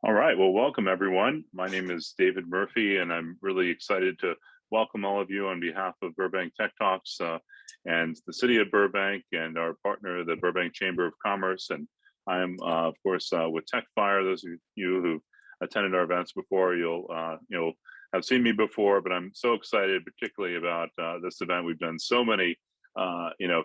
All right, well, welcome everyone. My name is David Murphy, and I'm really excited to welcome all of you on behalf of Burbank Tech Talks and the City of Burbank and our partner, the Burbank Chamber of Commerce. And I'm, of course, with TechFire. Those of you who attended our events before, you'll have seen me before, but I'm so excited, particularly about this event. We've done so many,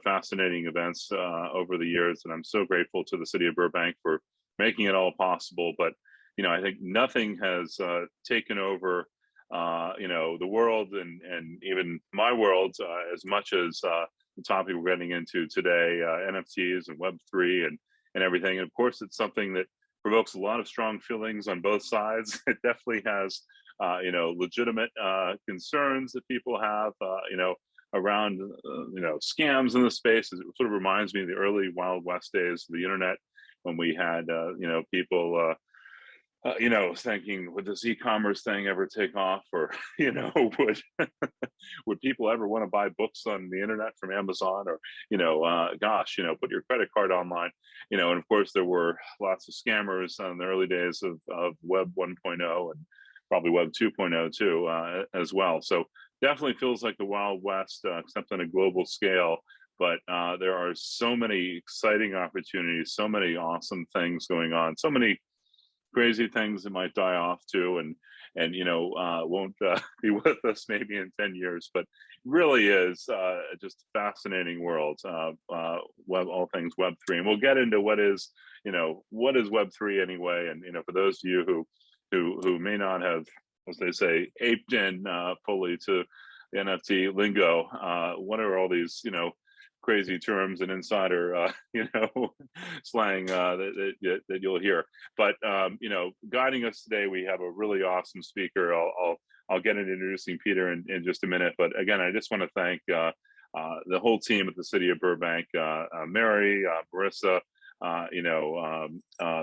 fascinating events over the years, and I'm so grateful to the City of Burbank for making it all possible. But I think nothing has taken over, the world and even my world as much as the topic we're getting into today, NFTs and Web3 and everything. And of course, it's something that provokes a lot of strong feelings on both sides. It definitely has, legitimate concerns that people have, around, scams in the space. It sort of reminds me of the early Wild West days of the internet when we had, people thinking, would this e-commerce thing ever take off, or would would people ever want to buy books on the internet from Amazon, or put your credit card online, and of course there were lots of scammers in the early days of Web 1.0 and probably Web 2.0 too, as well. So definitely feels like the Wild West, except on a global scale. But there are so many exciting opportunities, so many awesome things going on, so many crazy things that might die off too, and won't be with us maybe in 10 years, but really is just a fascinating world. All things Web3, and we'll get into what is Web3 anyway. And for those of you who may not have, as they say, aped in fully to the NFT lingo, what are all these crazy terms and insider slang that you'll hear. But guiding us today, we have a really awesome speaker. I'll get into introducing Peter in just a minute. But again, I just want to thank the whole team at the City of Burbank, Mary, Marissa,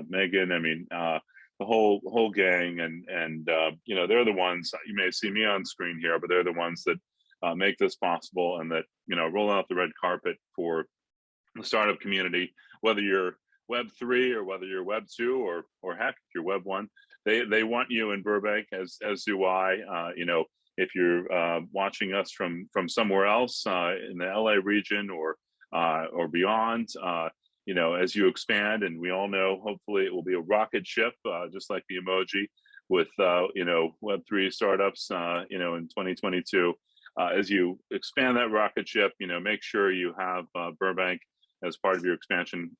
Megan. I mean, the whole gang, and they're the ones. You may see me on screen here, but they're the ones that make this possible, and that roll out the red carpet for the startup community, whether you're Web3 or whether you're Web2 or heck, if you're Web1. They want you in Burbank, as do I. If you're watching us from somewhere else in the LA region or beyond, as you expand, and we all know, hopefully it will be a rocket ship, just like the emoji with Web3 startups, in 2022. As you expand that rocket ship, make sure you have Burbank as part of your expansion,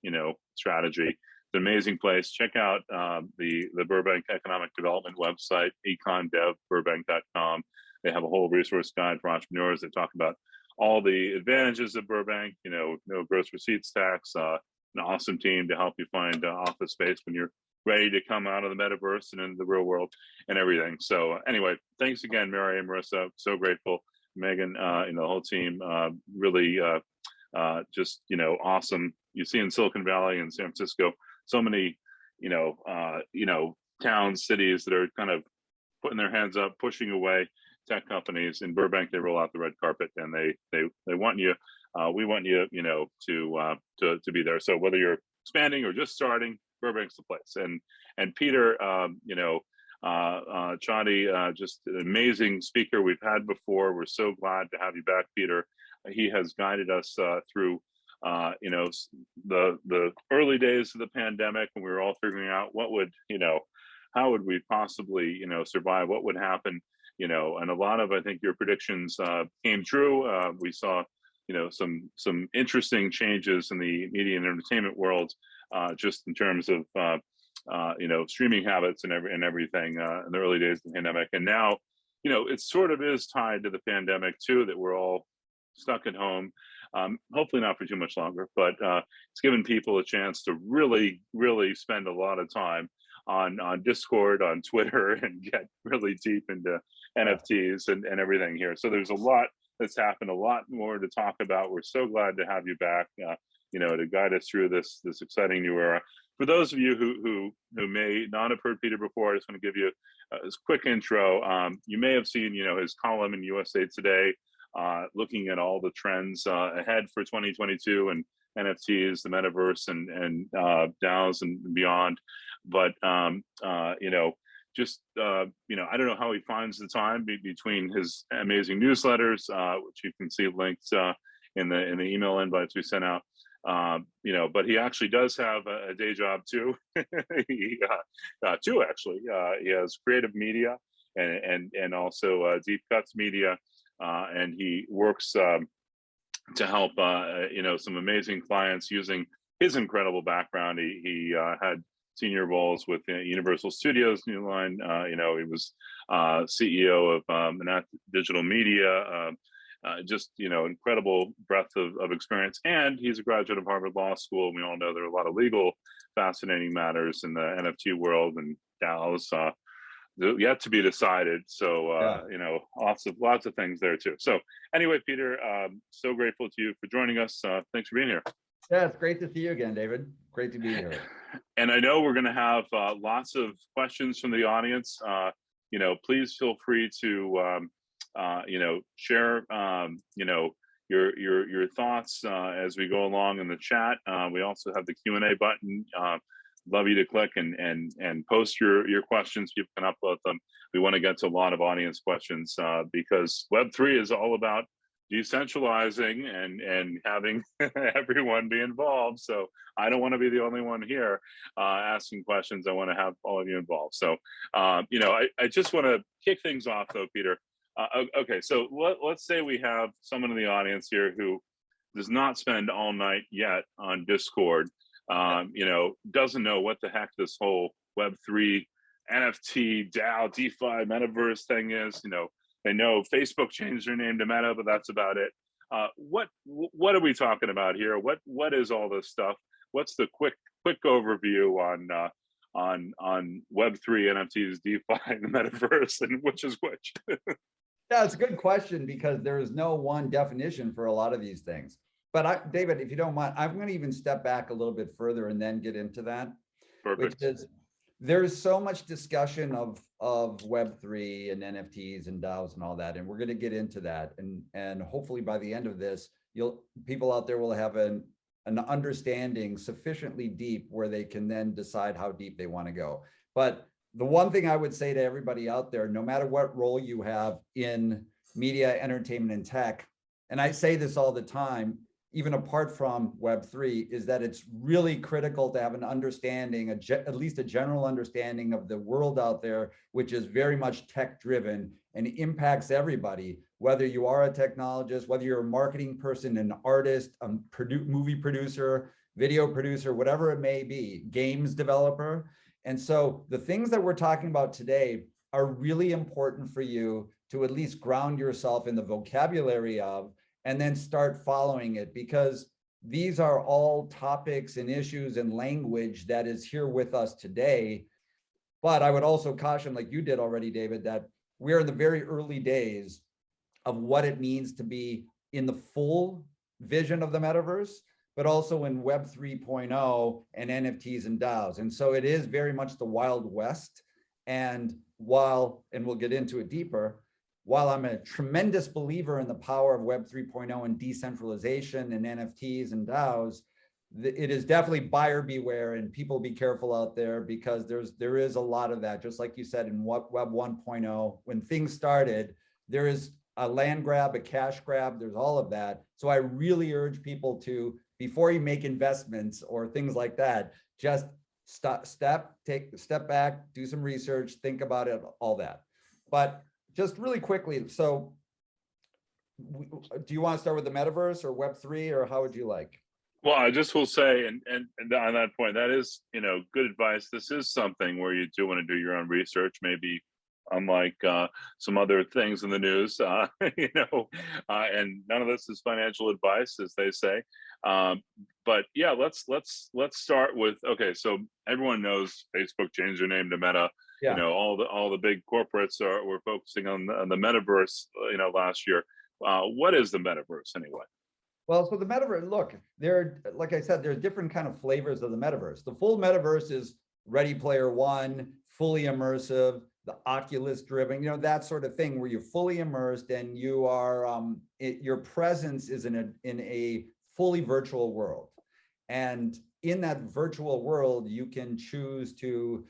strategy. It's an amazing place. Check out the Burbank Economic Development website, econdevburbank.com. They have a whole resource guide for entrepreneurs that talk about all the advantages of Burbank. No gross receipts tax. An awesome team to help you find office space when you're ready to come out of the metaverse and into the real world and everything. So anyway, thanks again, Mary and Marissa. So grateful. Megan, the whole team, really just awesome. You see in Silicon Valley and San Francisco, so many towns, cities that are kind of putting their hands up, pushing away tech companies. In Burbank, they roll out the red carpet, and they want you. We want you, to be there. So whether you're expanding or just starting, Burbank's the place. And Peter, Chadi, just an amazing speaker we've had before. We're so glad to have you back, Peter. He has guided us through, the early days of the pandemic, when we were all figuring out how would we possibly, survive, what would happen, and a lot of, I think, your predictions came true. We saw, some interesting changes in the media and entertainment world, just in terms of, streaming habits and everything in the early days of the pandemic. And now, it sort of is tied to the pandemic too, that we're all stuck at home. Hopefully not for too much longer, but it's given people a chance to really, really spend a lot of time on Discord, on Twitter, and get really deep into NFTs and everything here. So there's a lot that's happened, a lot more to talk about. We're so glad to have you back, to guide us through this exciting new era. For those of you who may not have heard Peter before, I just want to give you a quick intro. You may have seen, his column in USA Today, looking at all the trends ahead for 2022, and NFTs, the metaverse, and DAOs and beyond. But you know, just you know, I don't know how he finds the time between his amazing newsletters, which you can see linked in the email invites we sent out. You know, but he actually does have a day job too. Two actually. He has creative media and also Deep Cuts Media, and he works to help you know, some amazing clients using his incredible background. He had senior roles with Universal Studios, New Line. You know, he was CEO of Manat Digital Media. Just, you know, incredible breadth of experience. And he's a graduate of Harvard Law School. We all know there are a lot of legal fascinating matters in the NFT world and DAOs yet to be decided. So, you know, lots of things there too. So anyway, Peter, so grateful to you for joining us. Thanks for being here. Yeah, it's great to see you again, David. Great to be here. And I know we're going to have lots of questions from the audience. You know, please feel free to you know, share you know, your thoughts as we go along in the chat. We also have the Q&A button. Love you to click and post your questions. People can upload them. We want to get to a lot of audience questions because Web3 is all about decentralizing and having everyone be involved. So I don't want to be the only one here asking questions. I want to have all of you involved. So you know, I just want to kick things off though, Peter. Okay, so let's say we have someone in the audience here who does not spend all night yet on Discord, you know, doesn't know what the heck this whole Web3, NFT, DAO, DeFi, Metaverse thing is. You know, they know Facebook changed their name to Meta, but that's about it. What are we talking about here? What is all this stuff? What's the quick overview on Web3, NFTs, DeFi, and the Metaverse, and which is which? Yeah, it's a good question because there is no one definition for a lot of these things. But David, if you don't mind, I'm going to even step back a little bit further and then get into that. Perfect. Which is, there's so much discussion of Web3 and NFTs and DAOs and all that, and we're going to get into that. And hopefully by the end of this, people out there will have an understanding sufficiently deep where they can then decide how deep they want to go. But the one thing I would say to everybody out there, no matter what role you have in media, entertainment, and tech, and I say this all the time, even apart from Web3, is that it's really critical to have an understanding, at least a general understanding of the world out there, which is very much tech-driven and impacts everybody, whether you are a technologist, whether you're a marketing person, an artist, a movie producer, video producer, whatever it may be, games developer. And so the things that we're talking about today are really important for you to at least ground yourself in the vocabulary of, and then start following it, because these are all topics and issues and language that is here with us today. But I would also caution, like you did already, David, that we're in the very early days of what it means to be in the full vision of the metaverse, but also in Web 3.0 and NFTs and DAOs. And so it is very much the Wild West. And we'll get into it deeper, while I'm a tremendous believer in the power of Web 3.0 and decentralization and NFTs and DAOs, it is definitely buyer beware, and people be careful out there, because there is a lot of that. Just like you said in Web 1.0, when things started, there is a land grab, a cash grab, there's all of that. So I really urge people to, before you make investments or things like that, just take a step back, do some research, think about it, all that. But just really quickly, so do you want to start with the metaverse or Web3, or how would you like? Well, I just will say, and on that point, that is, you know, good advice. This is something where you do want to do your own research, maybe unlike some other things in the news, you know, and none of this is financial advice, as they say. But yeah, let's start with, okay, so everyone knows Facebook changed their name to Meta. Yeah. You know, all the big corporates were focusing on the metaverse, you know, last year. What is the metaverse anyway? Well, so the metaverse, look, like I said, there's different kind of flavors of the metaverse. The full metaverse is Ready Player One, fully immersive, the Oculus driven, you know, that sort of thing, where you're fully immersed and you are, your presence is in a fully virtual world. And in that virtual world, you can choose to,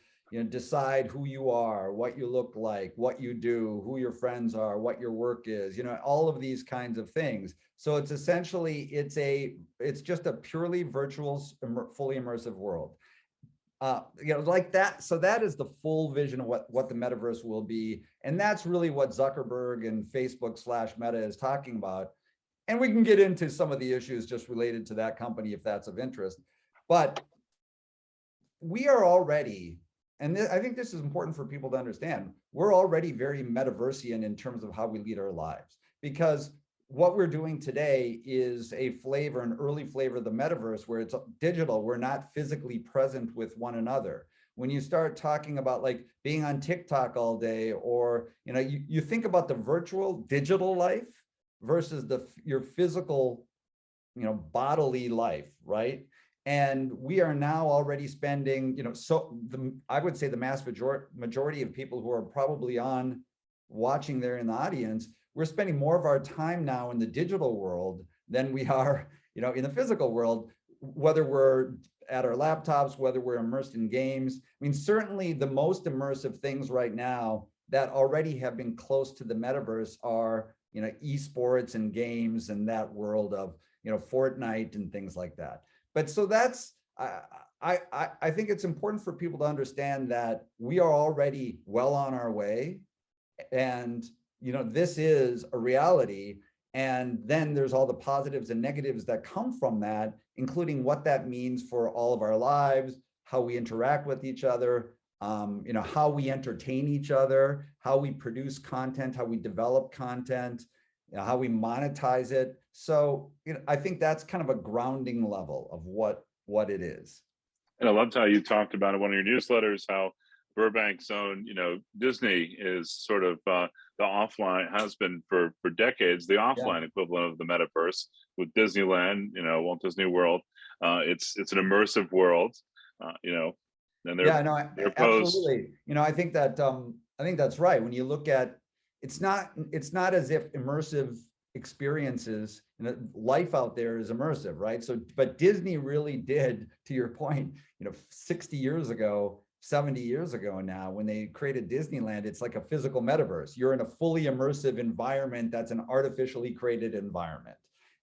decide who you are, what you look like, what you do, who your friends are, what your work is, all of these kinds of things. So it's essentially, it's just a purely virtual, fully immersive world. Like that. So that is the full vision of what the metaverse will be. And that's really what Zuckerberg and Facebook/Meta is talking about. And we can get into some of the issues just related to that company if that's of interest. But we are already, and I think this is important for people to understand, we're already very metaversian in terms of how we lead our lives, because what we're doing today is an early flavor of the metaverse where it's digital. We're not physically present with one another. When you start talking about like being on TikTok all day, or, you think about the virtual digital life versus your physical, bodily life, right? And we are now already spending, I would say the mass majority of people who are probably watching there in the audience, we're spending more of our time now in the digital world than we are, in the physical world, whether we're at our laptops, whether we're immersed in games. I mean, certainly the most immersive things right now that already have been close to the metaverse are, esports and games and that world of, Fortnite and things like that. But so that's, I think it's important for people to understand that we are already well on our way. And, this is a reality. And then there's all the positives and negatives that come from that, including what that means for all of our lives, how we interact with each other, how we entertain each other, how we produce content, how we develop content, how we monetize it. So, I think that's kind of a grounding level of what it is. And I loved how you talked about in one of your newsletters how Burbank's own, Disney is sort of the offline, has been for decades, the offline equivalent of the metaverse with Disneyland, Walt Disney World. It's an immersive world, and they're absolutely. I think that's right. When you look at, it's not as if immersive experiences, life out there is immersive, right? So, but Disney really did, to your point, 60 years ago, 70 years ago now, when they created Disneyland, it's like a physical metaverse. You're in a fully immersive environment that's an artificially created environment.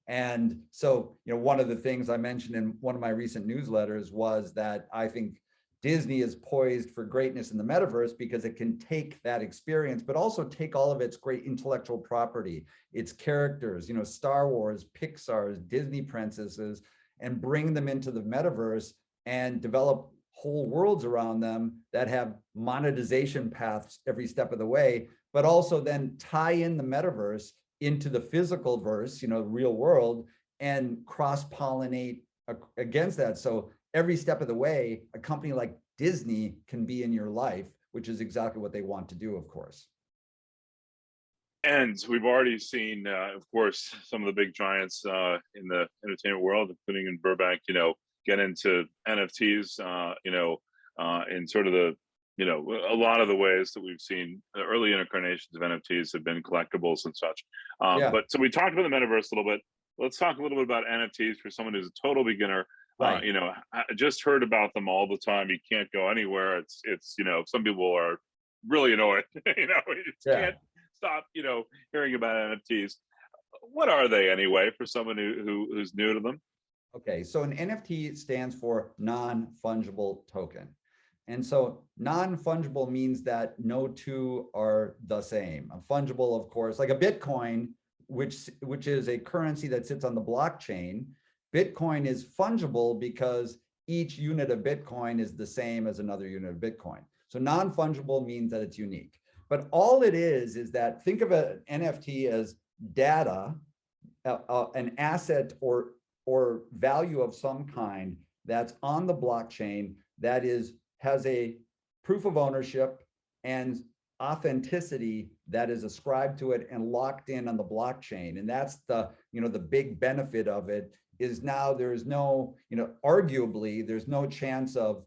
And so, one of the things I mentioned in one of my recent newsletters was that I think Disney is poised for greatness in the metaverse because it can take that experience, but also take all of its great intellectual property, its characters, Star Wars, Pixar's, Disney princesses, and bring them into the metaverse and develop whole worlds around them that have monetization paths every step of the way, but also then tie in the metaverse into the physical verse, real world, and cross-pollinate against that. So every step of the way, a company like Disney can be in your life, which is exactly what they want to do, of course. And we've already seen, of course, some of the big giants in the entertainment world, including in Burbank, get into NFTs, in sort of the, a lot of the ways that we've seen the early incarnations of NFTs have been collectibles and such. But so we talked about the metaverse a little bit. Let's talk a little bit about NFTs for someone who's a total beginner. Right. I just heard about them all the time. You can't go anywhere. It's some people are really annoyed. You can't stop, hearing about NFTs. What are they anyway for someone who's new to them? Okay, so an NFT stands for non-fungible token. And so non-fungible means that no two are the same. A fungible, of course, like a Bitcoin, which is a currency that sits on the blockchain. Bitcoin is fungible because each unit of Bitcoin is the same as another unit of Bitcoin. So non-fungible means that it's unique. But all it is that think of an NFT as data, an asset or value of some kind that's on the blockchain that has a proof of ownership and authenticity that is ascribed to it and locked in on the blockchain. And that's the big benefit of it is now there's no, arguably there's no chance of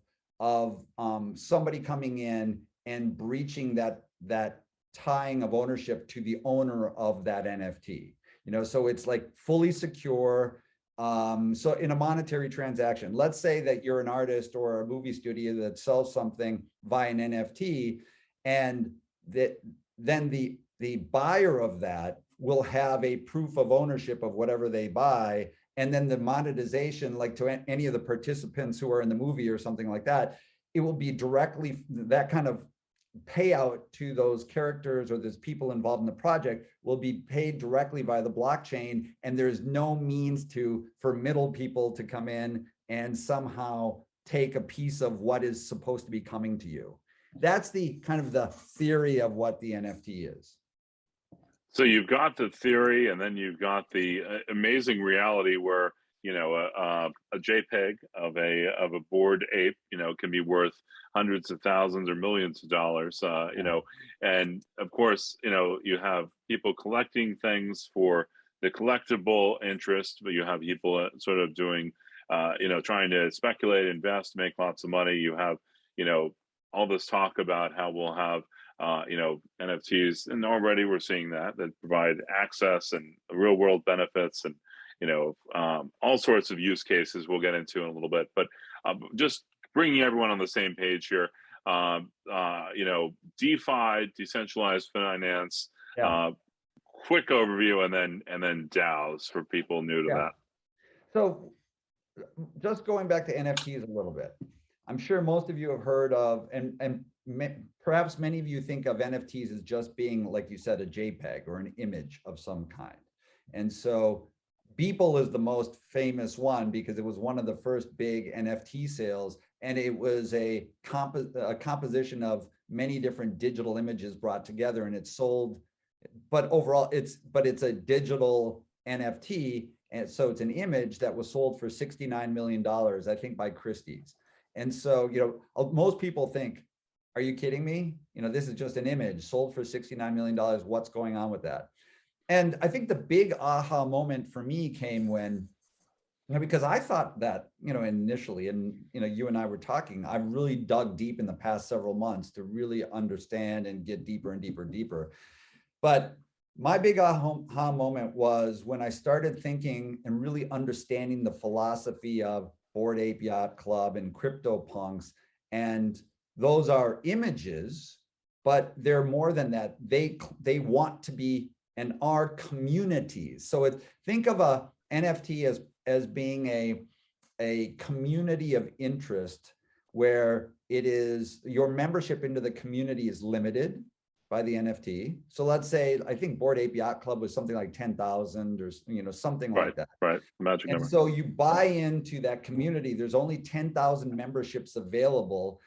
somebody coming in and breaching that tying of ownership to the owner of that NFT. So it's like fully secure. So in a monetary transaction, let's say that you're an artist or a movie studio that sells something via an NFT, and that then the buyer of that will have a proof of ownership of whatever they buy. And then the monetization, like to any of the participants who are in the movie or something like that, it will be directly that kind of payout to those characters or those people involved in the project will be paid directly by the blockchain, and there's no means for middle people to come in and somehow take a piece of what is supposed to be coming to you. That's the kind of the theory of what the NFT is. So you've got the theory, and then you've got the amazing reality where, you know, a JPEG of a bored ape, you know, can be worth hundreds of thousands or millions of dollars, you know, and of course, you know, you have people collecting things for the collectible interest, but you have people sort of doing, you know, trying to speculate, invest, make lots of money. You have, you know, all this talk about how we'll have you know, NFTs, and already we're seeing that provide access and real world benefits, and you know, all sorts of use cases we'll get into in a little bit. But just bringing everyone on the same page here. You know, DeFi, decentralized finance. Yeah. Quick overview, and then DAOs for people new to that. So just going back to NFTs a little bit, I'm sure most of you have heard of, and perhaps many of you think of NFTs as just being, like you said, a JPEG or an image of some kind. And so Beeple is the most famous one because it was one of the first big NFT sales, and it was a composition of many different digital images brought together, and it sold. But overall, it's a digital NFT, and so it's an image that was sold for $69 million, I think, by Christie's. And so, you know, most people think, are you kidding me? You know, this is just an image sold for $69 million. What's going on with that? And I think the big aha moment for me came when, you know, because I thought that, you know, initially, and, you know, you and I were talking, I've really dug deep in the past several months to really understand and get deeper and deeper and deeper. But my big aha moment was when I started thinking and really understanding the philosophy of Bored Ape Yacht Club and CryptoPunks. And those are images, but they're more than that. They want to be and are communities. So think of a NFT as being a community of interest, where it is your membership into the community is limited by the NFT. So let's say, I think Bored Ape Yacht Club was something like 10,000 or, you know, something like that. Right, magic number. And so you buy into that community. There's only 10,000 memberships available.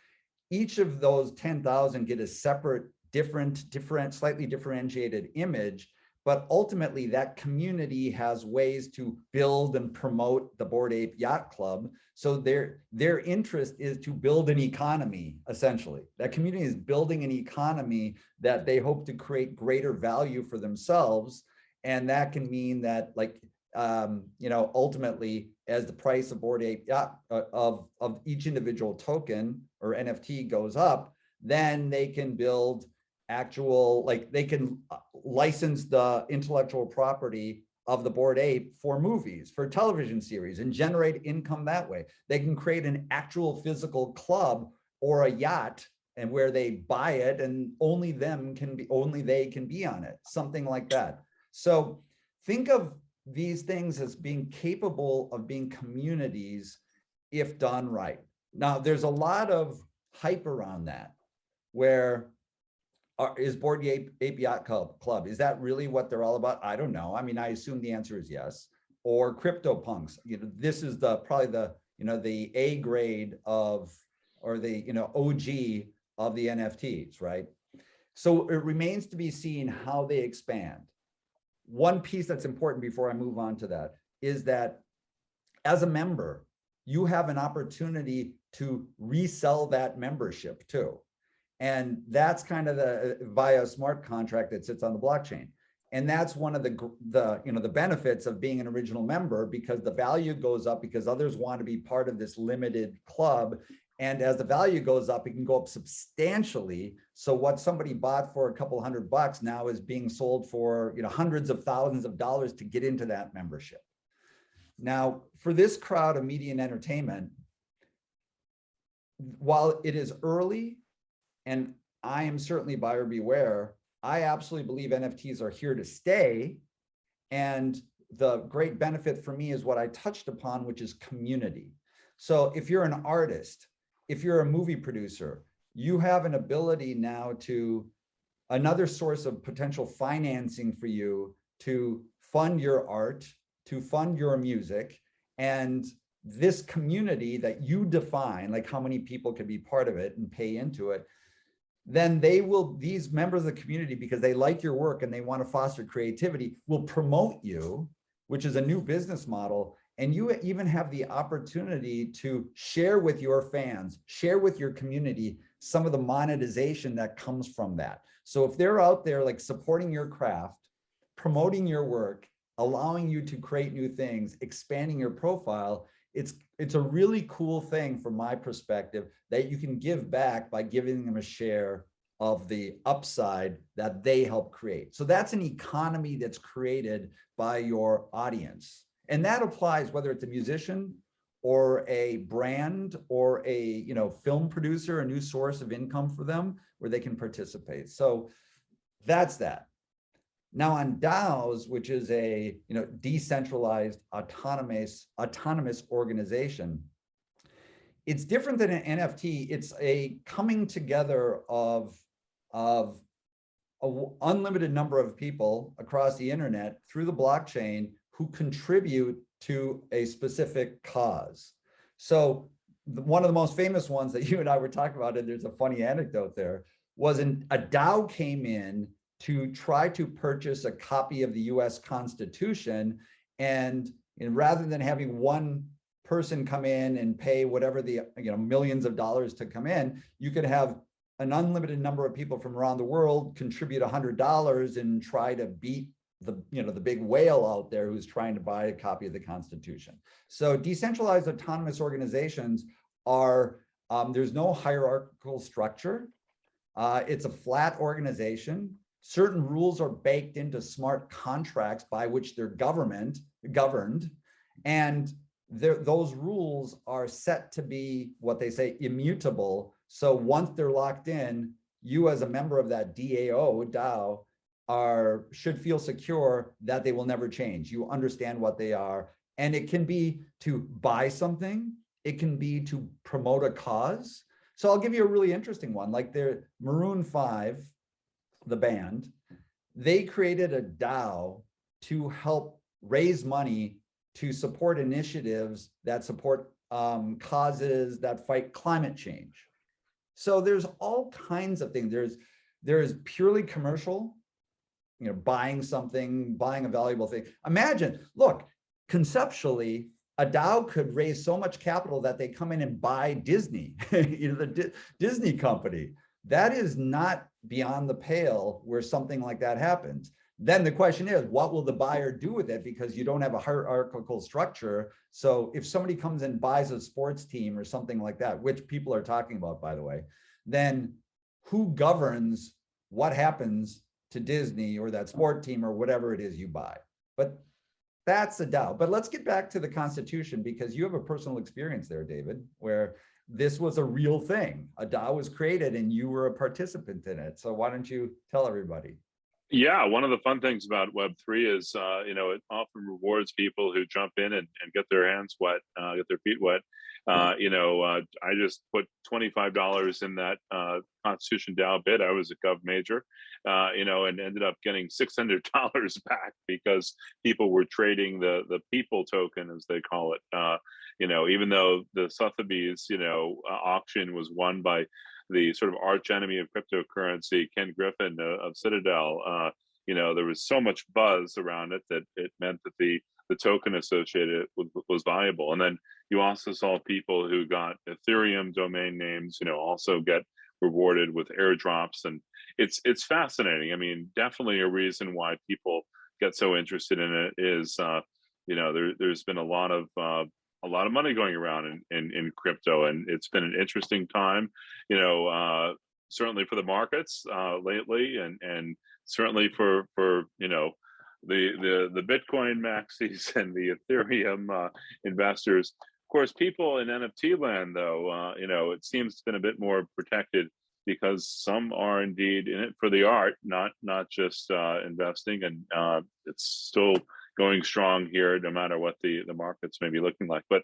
Each of those 10,000 get a separate, slightly differentiated image. But ultimately, that community has ways to build and promote the Bored Ape Yacht Club. So their interest is to build an economy, essentially. That community is building an economy that they hope to create greater value for themselves. And that can mean that, like, you know, ultimately, as the price of Bored Ape Yacht of each individual token or NFT goes up, then they can build actual, like, they can license the intellectual property of the Bored Ape for movies, for television series, and generate income that way. They can create an actual physical club or a yacht, and where they buy it, and only they can be on it, something like that. So think of these things as being capable of being communities if done right. Now, there's a lot of hype around that, where is Bored Ape Yacht Club, is that really what they're all about? I don't know. I mean, I assume the answer is yes. Or CryptoPunks, you know, this is probably the, you know, the A grade of, or the, you know, OG of the NFTs, right? So it remains to be seen how they expand. One piece that's important before I move on to that is that as a member, you have an opportunity to resell that membership too. And that's kind of via a smart contract that sits on the blockchain. And that's one of the you know, the benefits of being an original member, because the value goes up because others want to be part of this limited club. And as the value goes up, it can go up substantially. So what somebody bought for a couple $100 now is being sold for, you know, hundreds of thousands of dollars to get into that membership. Now, for this crowd of media and entertainment, while it is early, and I am certainly buyer beware, I absolutely believe NFTs are here to stay. And the great benefit for me is what I touched upon, which is community. So if you're an artist, if you're a movie producer, you have an ability now to, another source of potential financing for you to fund your art, to fund your music. And this community that you define, like how many people could be part of it and pay into it, then they will, these members of the community, because they like your work and they want to foster creativity, will promote you, which is a new business model. And you even have the opportunity to share with your fans, share with your community, some of the monetization that comes from that. So if they're out there like supporting your craft, promoting your work, allowing you to create new things, expanding your profile, it's a really cool thing from my perspective that you can give back by giving them a share of the upside that they help create. So that's an economy that's created by your audience. And that applies whether it's a musician or a brand or a film producer, a new source of income for them where they can participate. So that's that. Now on DAOs, which is a decentralized autonomous organization, it's different than an NFT. It's a coming together of an unlimited number of people across the internet through the blockchain who contribute to a specific cause. So one of the most famous ones that you and I were talking about, and there's a funny anecdote there, was a DAO came in to try to purchase a copy of the US Constitution. And rather than having one person come in and pay whatever the millions of dollars to come in, you could have an unlimited number of people from around the world contribute $100 and try to beat the big whale out there who's trying to buy a copy of the Constitution. So decentralized autonomous organizations are, there's no hierarchical structure. It's a flat organization. Certain rules are baked into smart contracts by which they're governed, and those rules are set to be what they say immutable. So once they're locked in, you as a member of that DAO should feel secure that they will never change. You understand what they are, and it can be to buy something, it can be to promote a cause. So I'll give you a really interesting one, like their Maroon 5, the band, they created a DAO to help raise money to support initiatives that support causes that fight climate change. So there's all kinds of things. There's purely commercial, buying something, buying a valuable thing. Imagine, look, conceptually, a DAO could raise so much capital that they come in and buy Disney, the Disney company. That is not beyond the pale where something like that happens. Then the question is, what will the buyer do with it? Because you don't have a hierarchical structure. So if somebody comes and buys a sports team or something like that, which people are talking about, by the way, then who governs what happens to Disney or that sport team or whatever it is you buy? But that's a DAO. But let's get back to the Constitution, because you have a personal experience there, David, where this was a real thing. A DAO was created and you were a participant in it. So why don't you tell everybody? Yeah, one of the fun things about Web3 is, it often rewards people who jump in and get their hands wet, get their feet wet. I just put $25 in that Constitution DAO bid. I was a Gov major, and ended up getting $600 back because people were trading the people token, as they call it. Even though the Sotheby's, auction was won by the sort of arch enemy of cryptocurrency, Ken Griffin of Citadel, there was so much buzz around it that it meant that the token associated was valuable. And then you also saw people who got Ethereum domain names, also get rewarded with airdrops. And it's fascinating. I mean, definitely a reason why people get so interested in it is, there's been a lot of money going around in crypto, and it's been an interesting time, certainly for the markets lately, and certainly for the Bitcoin maxis and the Ethereum investors. Of course, people in NFT land, though, it seems it's been a bit more protected because some are indeed in it for the art, not just investing, and it's still going strong here, no matter what the markets may be looking like. But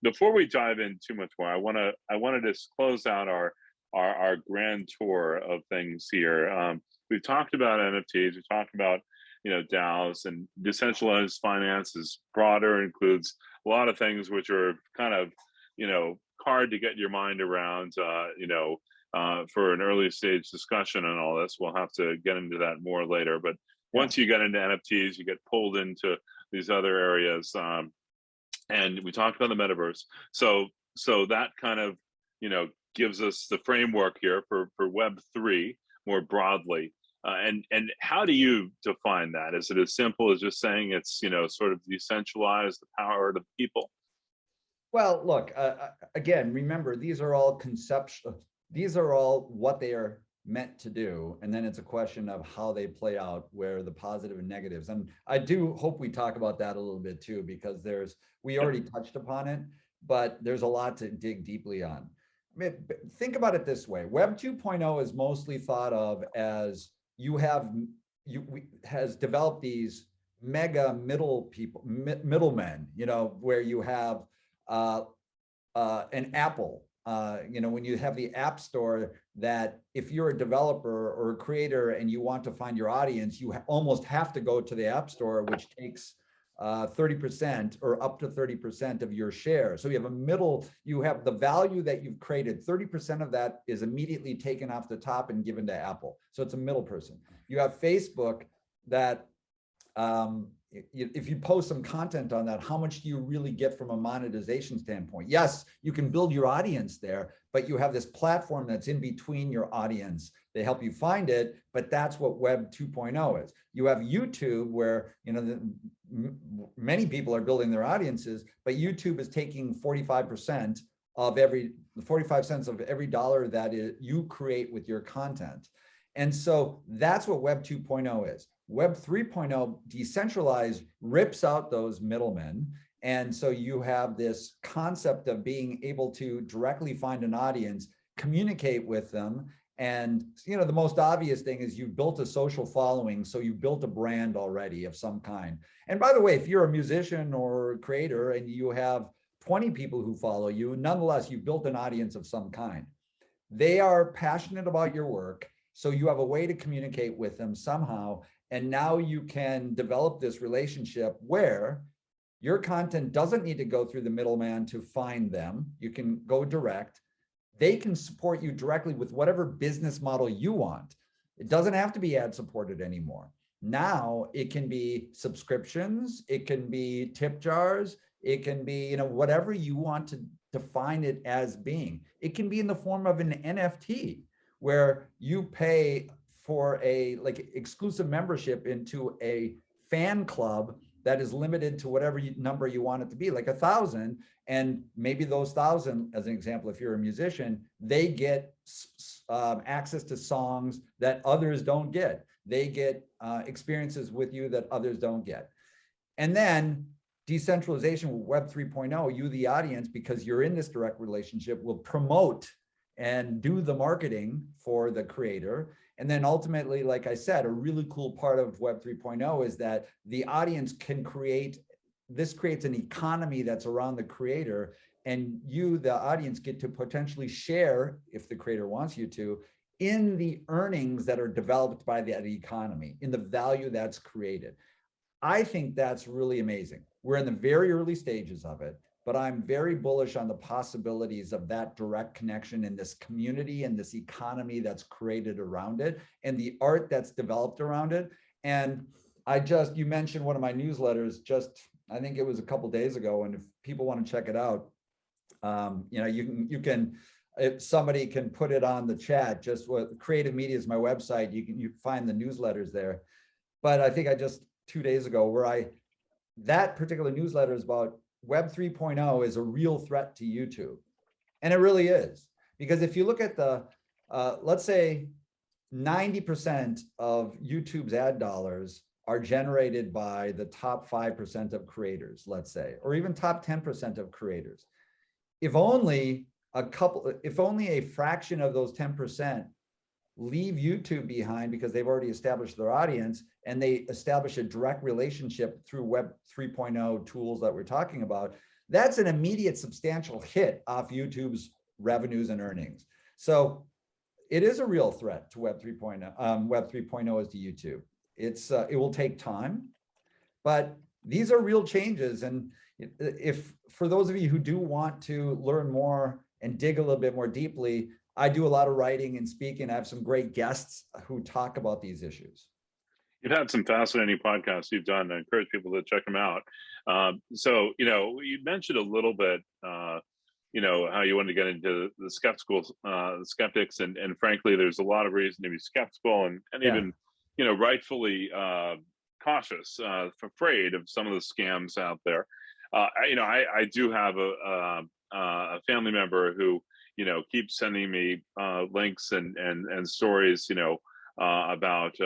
before we dive in too much more, I want to just close out our grand tour of things here. We've talked about NFTs, we've talked about DAOs, and decentralized finance is broader, includes a lot of things which are kind of hard to get your mind around. For an early stage discussion on all this, we'll have to get into that more later. But once you get into NFTs, you get pulled into these other areas. And we talked about the metaverse. So that kind of, gives us the framework here for Web3 more broadly. And how do you define that? Is it as simple as just saying it's, sort of decentralized, the power of the people? Well, look, again, remember, these are all conceptual. These are all what they are meant to do. And then it's a question of how they play out, where the positive and negatives. And I do hope we talk about that a little bit too, because we already touched upon it, but there's a lot to dig deeply on. I mean, think about it this way. Web 2.0 is mostly thought of as has developed these mega middlemen, where you have an Apple, when you have the App Store, that if you're a developer or a creator and you want to find your audience, you almost have to go to the App Store, which takes 30% or up to 30% of your share. So you have the value that you've created, 30% of that is immediately taken off the top and given to Apple. So it's a middle person. You have Facebook that, if you post some content on that, how much do you really get from a monetization standpoint? Yes, you can build your audience there, but you have this platform that's in between your audience. They help you find it, but that's what Web 2.0 is. You have YouTube, where many people are building their audiences, but YouTube is taking 45% of 45 cents of every dollar that you create with your content. And so that's what Web 2.0 is. Web 3.0, decentralized, rips out those middlemen. And so you have this concept of being able to directly find an audience, communicate with them. And the most obvious thing is you built a social following. So you built a brand already of some kind. And by the way, if you're a musician or a creator and you have 20 people who follow you, nonetheless, you've built an audience of some kind. They are passionate about your work. So you have a way to communicate with them somehow. And now you can develop this relationship where your content doesn't need to go through the middleman to find them. You can go direct. They can support you directly with whatever business model you want. It doesn't have to be ad supported anymore. Now it can be subscriptions. It can be tip jars. It can be, whatever you want to define it as being. It can be in the form of an NFT, where you pay for a exclusive membership into a fan club that is limited to whatever number you want it to be, like 1,000. And maybe those 1,000, as an example, if you're a musician, they get access to songs that others don't get. They get experiences with you that others don't get. And then decentralization with Web 3.0, you, the audience, because you're in this direct relationship, will promote and do the marketing for the creator. And then ultimately, like I said, a really cool part of Web 3.0 is that the audience can creates an economy that's around the creator, and you, the audience, get to potentially share, if the creator wants you to, in the earnings that are developed by that economy, in the value that's created. I think that's really amazing. We're in the very early stages of it, but I'm very bullish on the possibilities of that direct connection in this community and this economy that's created around it and the art that's developed around it. And you mentioned one of my newsletters, I think it was a couple of days ago. And if people want to check it out, if somebody can put it on the chat, just what Creative Media is my website. You find the newsletters there. But I think 2 days ago, that particular newsletter is about Web 3.0 is a real threat to YouTube. And it really is. Because if you look at let's say 90% of YouTube's ad dollars are generated by the top 5% of creators, let's say, or even top 10% of creators. If only a fraction of those 10% leave YouTube behind because they've already established their audience and they establish a direct relationship through Web 3.0 tools that we're talking about, that's an immediate substantial hit off YouTube's revenues and earnings. So it is a real threat to Web 3.0. Web 3.0 is to YouTube. It will take time, but these are real changes. And if for those of you who do want to learn more and dig a little bit more deeply, I do a lot of writing and speaking. I have some great guests who talk about these issues. You've had some fascinating podcasts you've done. I encourage people to check them out. So, you mentioned a little bit, how you wanted to get into the skeptics, and frankly, there's a lot of reason to be skeptical and even, rightfully cautious, afraid of some of the scams out there. I do have a family member who, keeps sending me links and stories, about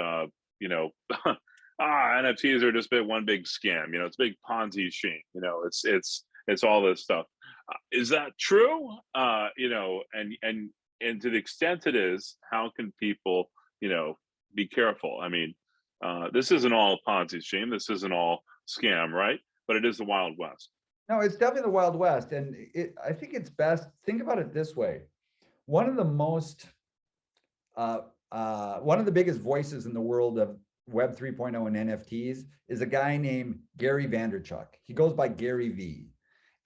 NFTs are just one big scam. It's a big Ponzi scheme. It's all this stuff. Is that true? And to the extent it is, how can people, be careful? I mean, this isn't all Ponzi scheme. This isn't all scam, right? But it is the Wild West. No, it's definitely the Wild West. And I think it's best, think about it this way. One of the biggest voices in the world of Web 3.0 and NFTs is a guy named Gary Vaynerchuk. He goes by Gary V.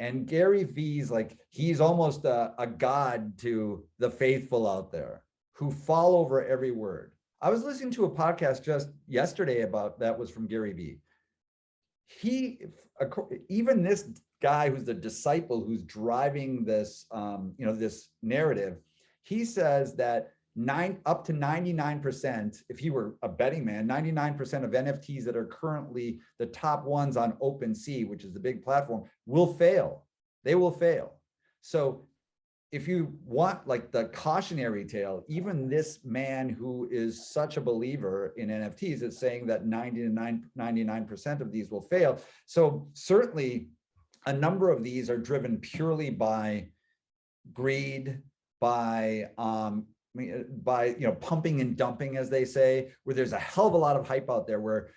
And Gary V's he's almost a god to the faithful out there who fall over every word. I was listening to a podcast just yesterday about that was from Gary V. Even this guy who's the disciple who's driving this, this narrative, he says that up to 99%, if he were a betting man, 99% of NFTs that are currently the top ones on OpenSea, which is the big platform, will fail. They will fail. So if you want the cautionary tale, even this man who is such a believer in NFTs is saying that 99% of these will fail. So certainly a number of these are driven purely by greed, by pumping and dumping, as they say, where there's a hell of a lot of hype out there where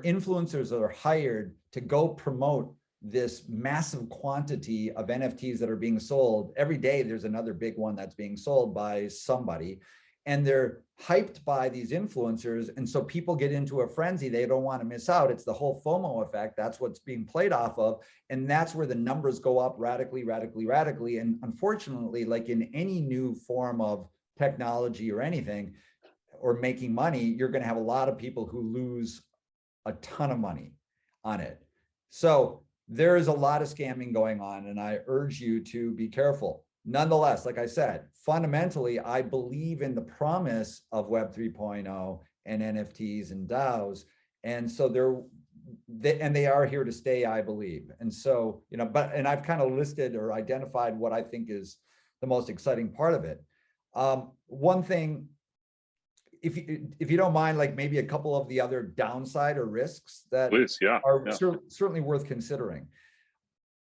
influencers are hired to go promote this massive quantity of NFTs that are being sold. Every day there's another big one that's being sold by somebody, and they're hyped by these influencers. And so people get into a frenzy. They don't want to miss out. It's the whole FOMO effect. That's what's being played off of. And that's where the numbers go up radically. And unfortunately, like in any new form of technology or anything, or making money, you're going to have a lot of people who lose a ton of money on it. So there is a lot of scamming going on, and I urge you to be careful. Nonetheless, like I said, fundamentally, I believe in the promise of Web 3.0 and NFTs and DAOs. And so they are here to stay, I believe. And so, and I've kind of listed or identified what I think is the most exciting part of it. One thing, if you don't mind, maybe a couple of the other downside or risks that are certainly worth considering.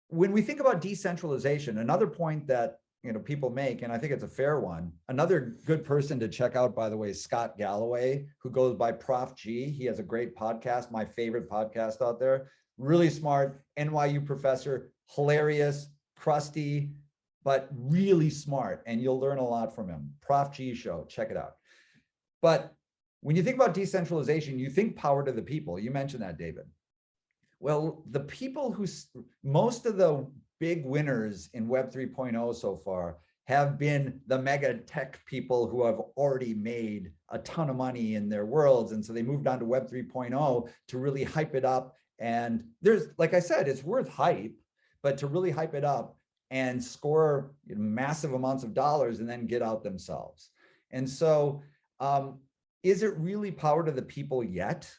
When we think about decentralization, another point that people make, and I think it's a fair one. Another good person to check out, by the way, is Scott Galloway, who goes by Prof G. He has a great podcast, my favorite podcast out there. Really smart, NYU professor, hilarious, crusty, but really smart, and you'll learn a lot from him. Prof G show, check it out. But when you think about decentralization, you think power to the people. You mentioned that, David. Well, the people most of the big winners in Web 3.0 so far have been the mega tech people who have already made a ton of money in their worlds. And so they moved on to Web 3.0 to really hype it up. And there's, like I said, it's worth hype, but to really hype it up and score massive amounts of dollars and then get out themselves. And so, is it really power to the people yet?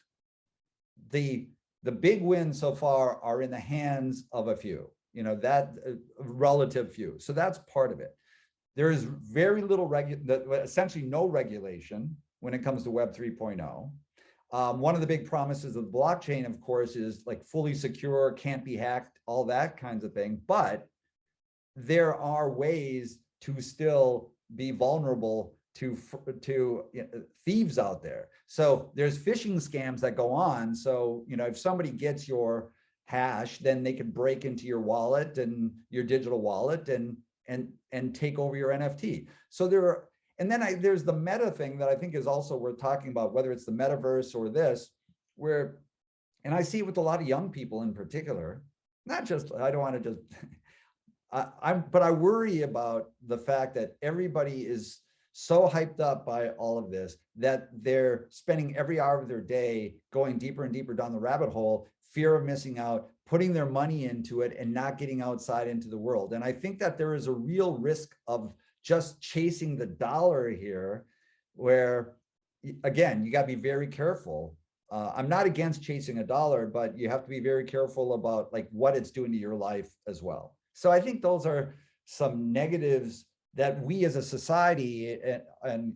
The big wins so far are in the hands of a few, that relative few. So that's part of it. There is very little essentially no regulation when it comes to Web 3.0. One of the big promises of the blockchain, of course, is like fully secure, can't be hacked, all that kinds of thing. But there are ways to still be vulnerable to thieves out there. So there's phishing scams that go on. So, if somebody gets your hash, then they can break into your wallet and your digital wallet and take over your NFT. So there's the meta thing that I think is also worth talking about, whether it's the metaverse or this, where, and I see it with a lot of young people in particular, not just, I don't want to just, but I worry about the fact that everybody is so hyped up by all of this that they're spending every hour of their day going deeper and deeper down the rabbit hole, fear of missing out, putting their money into it and not getting outside into the world. And I think that there is a real risk of just chasing the dollar here, where, again, you got to be very careful. I'm not against chasing a dollar, but you have to be very careful about like what it's doing to your life as well. So I think those are some negatives that we as a society and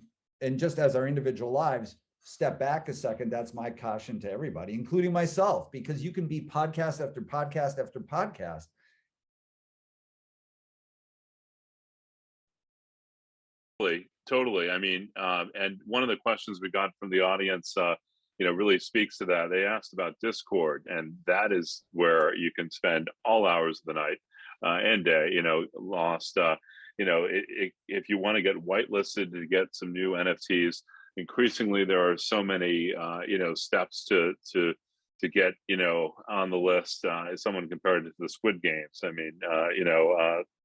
just as our individual lives step back a second. That's my caution to everybody, including myself, because you can be podcast after podcast after podcast. Totally. I mean, and one of the questions we got from the audience, really speaks to that. They asked about Discord, and that is where you can spend all hours of the night and day, lost, if you want to get whitelisted to get some new NFTs, increasingly there are so many, steps to get, on the list. As someone compared it to the Squid Games. I mean,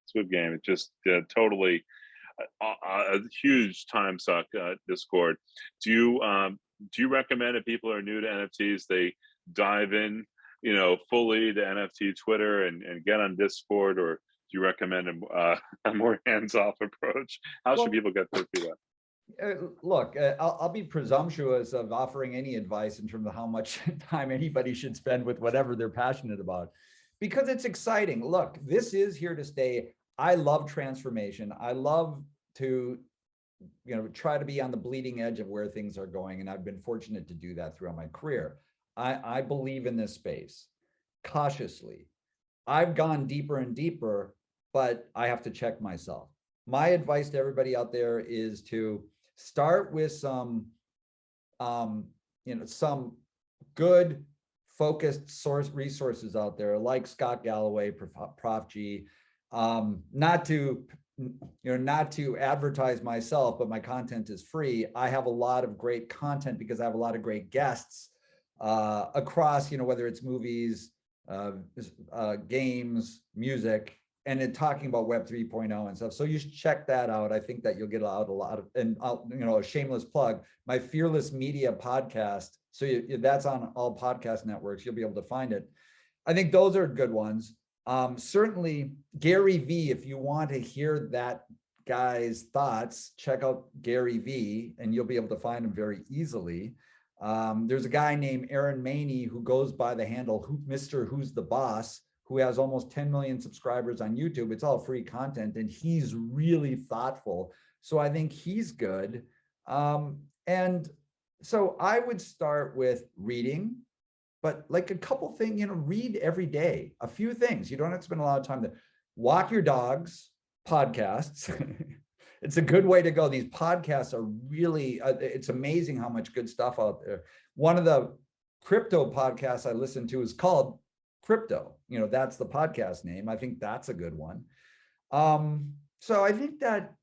Squid Game, it just totally a huge time suck. Discord. Do you recommend if people are new to NFTs, they dive in, fully to NFT Twitter and get on Discord, or do you recommend a more hands-off approach? How should people get through that? Look, I'll be presumptuous of offering any advice in terms of how much time anybody should spend with whatever they're passionate about, because it's exciting. Look, this is here to stay. I love transformation. I love to, try to be on the bleeding edge of where things are going. And I've been fortunate to do that throughout my career. I believe in this space cautiously. I've gone deeper and deeper, but I have to check myself. My advice to everybody out there is to start with some, some good focused source resources out there, like Scott Galloway, Prof G. Not to advertise myself, but my content is free. I have a lot of great content because I have a lot of great guests across, whether it's movies, games, music, and then talking about Web 3.0 and stuff. So you should check that out. I think that you'll get out a lot of, and a shameless plug, my Fearless Media podcast. So that's on all podcast networks. You'll be able to find it. I think those are good ones. Certainly Gary V, if you want to hear that guy's thoughts, check out Gary V and you'll be able to find him very easily. There's a guy named Aaron Maney who goes by the handle Mr. Who's the Boss, who has almost 10 million subscribers on YouTube. It's all free content and he's really thoughtful. So I think he's good. And so I would start with reading, but like a couple things, read every day, a few things. You don't have to spend a lot of time to walk your dogs, podcasts. It's a good way to go. These podcasts are really, it's amazing how much good stuff out there. One of the crypto podcasts I listen to is called Crypto. That's the podcast name. I think that's a good one. So I think that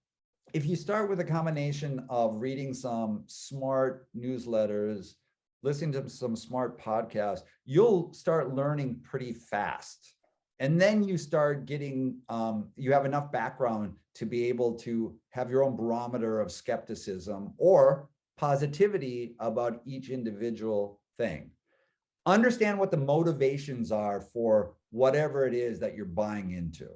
if you start with a combination of reading some smart newsletters, listening to some smart podcasts, you'll start learning pretty fast. And then you start getting, you have enough background to be able to have your own barometer of skepticism or positivity about each individual thing. Understand what the motivations are for whatever it is that you're buying into.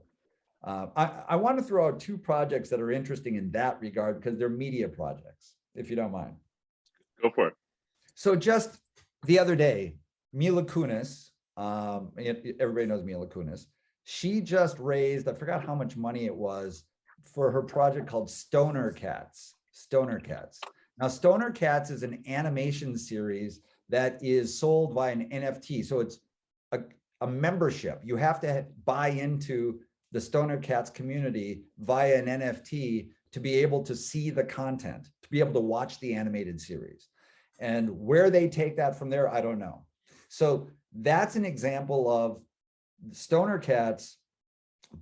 I want to throw out two projects that are interesting in that regard because they're media projects, if you don't mind. Go for it. So just the other day, Mila Kunis, everybody knows Mila Kunis, she just raised, I forgot how much money it was, for her project called Stoner Cats. Stoner Cats. Now, Stoner Cats is an animation series that is sold by an NFT. So it's a membership. You have to buy into the Stoner Cats community via an NFT to be able to see the content, to be able to watch the animated series. And where they take that from there, I don't know. So that's an example of Stoner Cats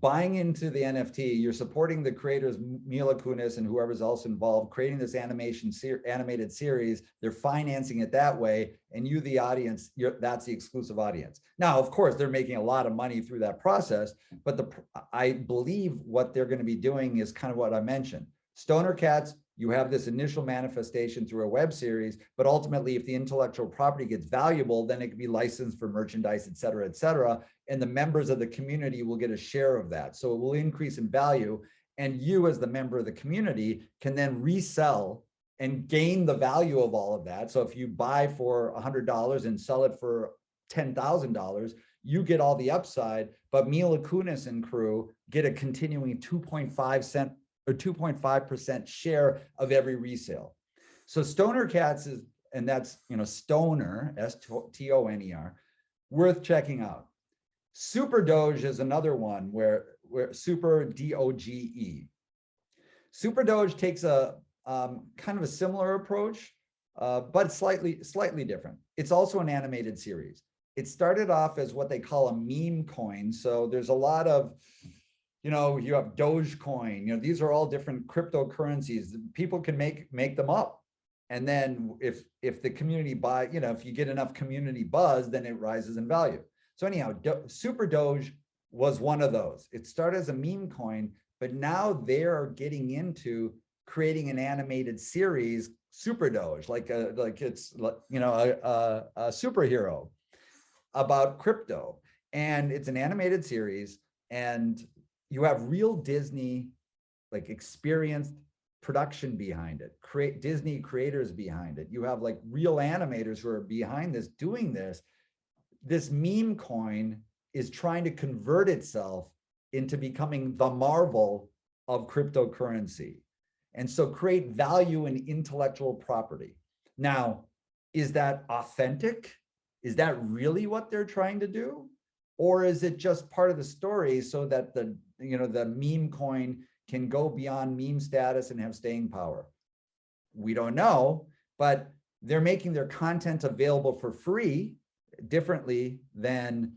buying into the NFT. You're supporting the creators, Mila Kunis and whoever's else involved, creating this animated series. They're financing it that way. And you, the audience, that's the exclusive audience. Now, of course, they're making a lot of money through that process, but I believe what they're going to be doing is kind of what I mentioned. Stoner Cats, you have this initial manifestation through a web series, but ultimately, if the intellectual property gets valuable, then it can be licensed for merchandise, et cetera, and the members of the community will get a share of that. So it will increase in value, and you as the member of the community can then resell and gain the value of all of that. So if you buy for $100 and sell it for $10,000, you get all the upside, but Mila Kunis and crew get a continuing 2.5% share of every resale. So Stoner Cats is, and that's, Stoner, S-T-O-N-E-R, worth checking out. Super Doge is another one where Super D-O-G-E. Super Doge takes a kind of a similar approach, but slightly different. It's also an animated series. It started off as what they call a meme coin. So there's a lot of, you have Dogecoin, these are all different cryptocurrencies. People can make them up. And then if the community if you get enough community buzz, then it rises in value. So anyhow, Super Doge was one of those. It started as a meme coin, but now they're getting into creating an animated series, Super Doge, like it's a superhero about crypto. And it's an animated series, and you have real Disney, like experienced production behind it, Disney creators behind it. You have like real animators who are behind this, doing this. This meme coin is trying to convert itself into becoming the Marvel of cryptocurrency. And so create value in intellectual property. Now, is that authentic? Is that really what they're trying to do? Or is it just part of the story so that the meme coin can go beyond meme status and have staying power? We don't know, but they're making their content available for free differently than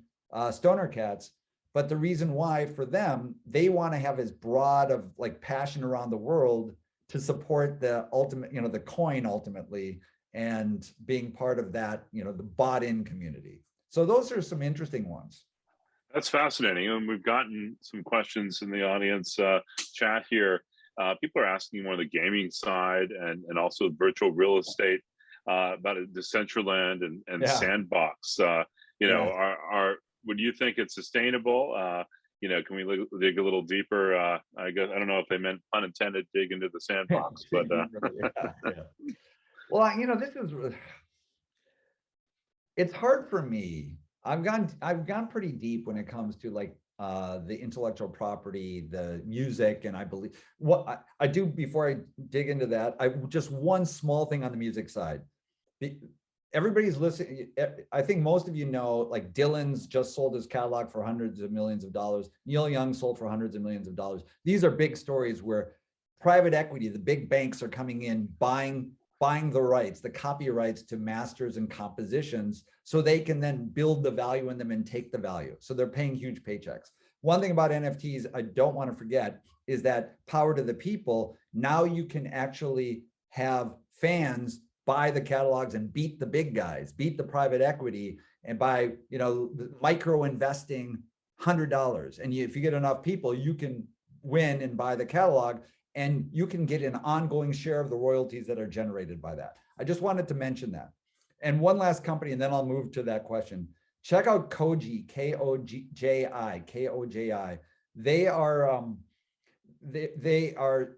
Stoner Cats. But the reason why for them, they want to have as broad of like passion around the world to support the ultimate, the coin ultimately, and being part of that, the bought in community. So those are some interesting ones. That's fascinating. And we've gotten some questions in the audience chat here. People are asking more on the gaming side and also virtual real estate about a Decentraland and Sandbox. Would you think it's sustainable? Can we dig a little deeper? I guess, I don't know if they meant pun intended, dig into the sandbox, but. Well, it's hard for me. I've gone pretty deep when it comes to like the intellectual property, the music, and I believe what I do before I dig into that. Just one small thing on the music side. Everybody's listening. I think most of like Dylan's just sold his catalog for hundreds of millions of dollars. Neil Young sold for hundreds of millions of dollars. These are big stories where private equity, the big banks are coming in, buying the rights, the copyrights to masters and compositions, so they can then build the value in them and take the value. So they're paying huge paychecks. One thing about NFTs I don't want to forget is that power to the people. Now you can actually have fans buy the catalogs and beat the big guys, beat the private equity, and by micro investing $100. And if you get enough people, you can win and buy the catalog, and you can get an ongoing share of the royalties that are generated by that. I just wanted to mention that. And one last company, and then I'll move to that question. Check out Koji, K-O-J-I. They are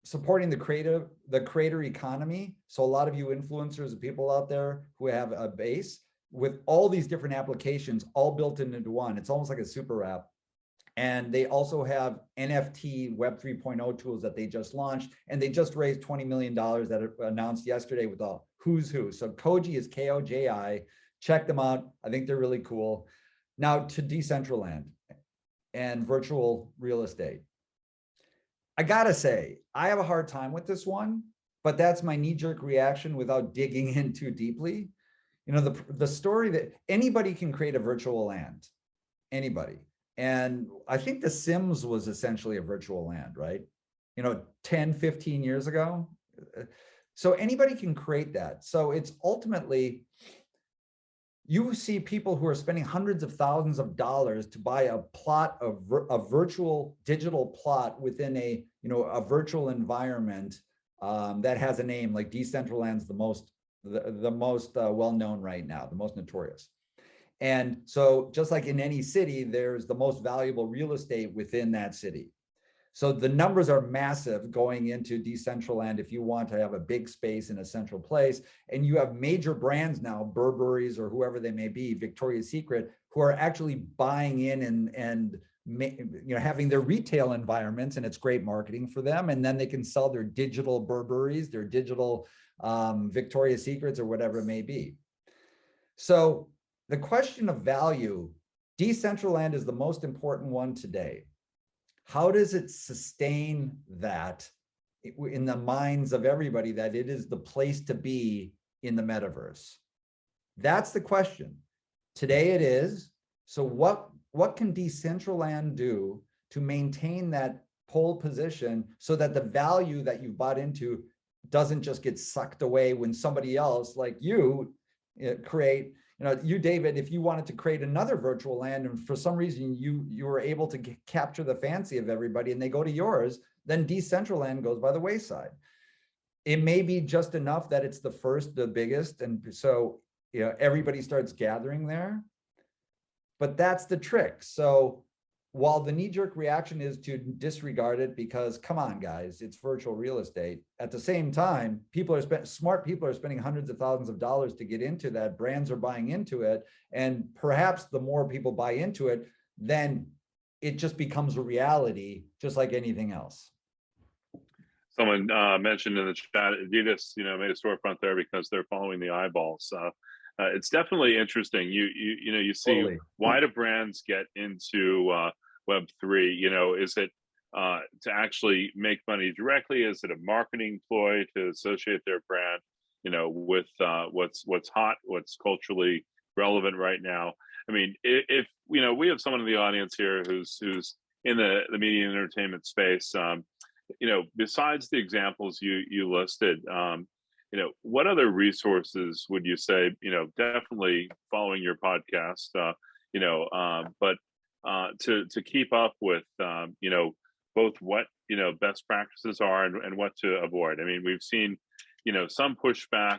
supporting the creator economy. So a lot of you influencers and people out there who have a base with all these different applications all built into one. It's almost like a super app. And they also have NFT Web 3.0 tools that they just launched, and they just raised $20 million that are announced yesterday with who's who. So Koji is Koji. Check them out. I think they're really cool. Now to Decentraland and virtual real estate. I gotta say, I have a hard time with this one, but that's my knee-jerk reaction without digging in too deeply. You know, the story that anybody can create a virtual land, anybody. And I think The Sims was essentially a virtual land, right? You know, 10, 15 years ago. So anybody can create that. So it's ultimately, you see people who are spending hundreds of thousands of dollars to buy a plot of a virtual digital plot within a, you know, a virtual environment that has a name. Like Decentraland's the most well-known right now, the most notorious. And so just like in any city, there's the most valuable real estate within that city. So the numbers are massive going into Decentraland if you want to have a big space in a central place. And you have major brands now, Burberry's or whoever they may be, Victoria's Secret, who are actually buying in and you know, having their retail environments, and it's great marketing for them. And then they can sell their digital Burberry's, their digital Victoria's Secrets or whatever it may be. So the question of value, Decentraland is the most important one today. How does it sustain that in the minds of everybody that it is the place to be in the metaverse? That's the question. Today it is. So what can Decentraland do to maintain that pole position so that the value that you've bought into doesn't just get sucked away when somebody else like you create, you know, you, David, if you wanted to create another virtual land and for some reason you were able to capture the fancy of everybody and they go to yours, then Decentraland goes by the wayside. It may be just enough that it's the first, the biggest, and so, you know, everybody starts gathering there. But that's the trick. So while the knee-jerk reaction is to disregard it because, come on, guys, it's virtual real estate. At the same time, smart people are spending hundreds of thousands of dollars to get into that. Brands are buying into it. And perhaps the more people buy into it, then it just becomes a reality, just like anything else. Someone mentioned in the chat, Adidas, you know, made a storefront there because they're following the eyeballs. It's definitely interesting. You see, totally. Why do brands get into Web3? You know, is it to actually make money directly? Is it a marketing ploy to associate their brand, you know, with what's hot, what's culturally relevant right now? I mean, if you know, we have someone in the audience here who's in the media and entertainment space. You know, besides the examples you listed, you know, what other resources would you say, you know, definitely following your podcast, you know, but to keep up with, you know, both what, you know, best practices are and what to avoid? I mean, we've seen, you know, some pushback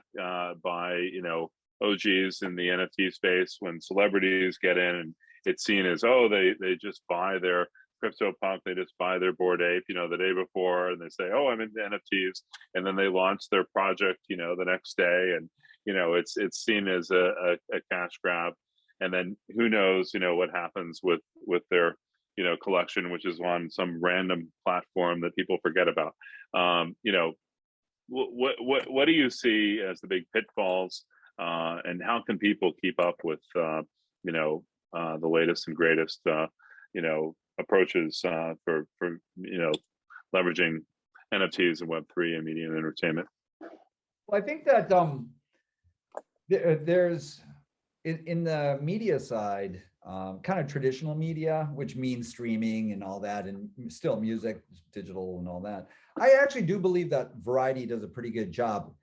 by, you know, OGs in the NFT space when celebrities get in and it's seen as, oh, they just buy their CryptoPunk, they just buy their Bored Ape, you know, the day before, and they say, oh, I'm into NFTs, and then they launch their project, you know, the next day, and you know, it's seen as a cash grab, and then who knows, you know, what happens with their, you know, collection, which is on some random platform that people forget about. You know, what do you see as the big pitfalls, and how can people keep up with, you know, the latest and greatest, you know, approaches for you know, leveraging NFTs and Web3 and media and entertainment? Well, I think that there's in the media side, kind of traditional media, which means streaming and all that, and still music, digital and all that. I actually do believe that Variety does a pretty good job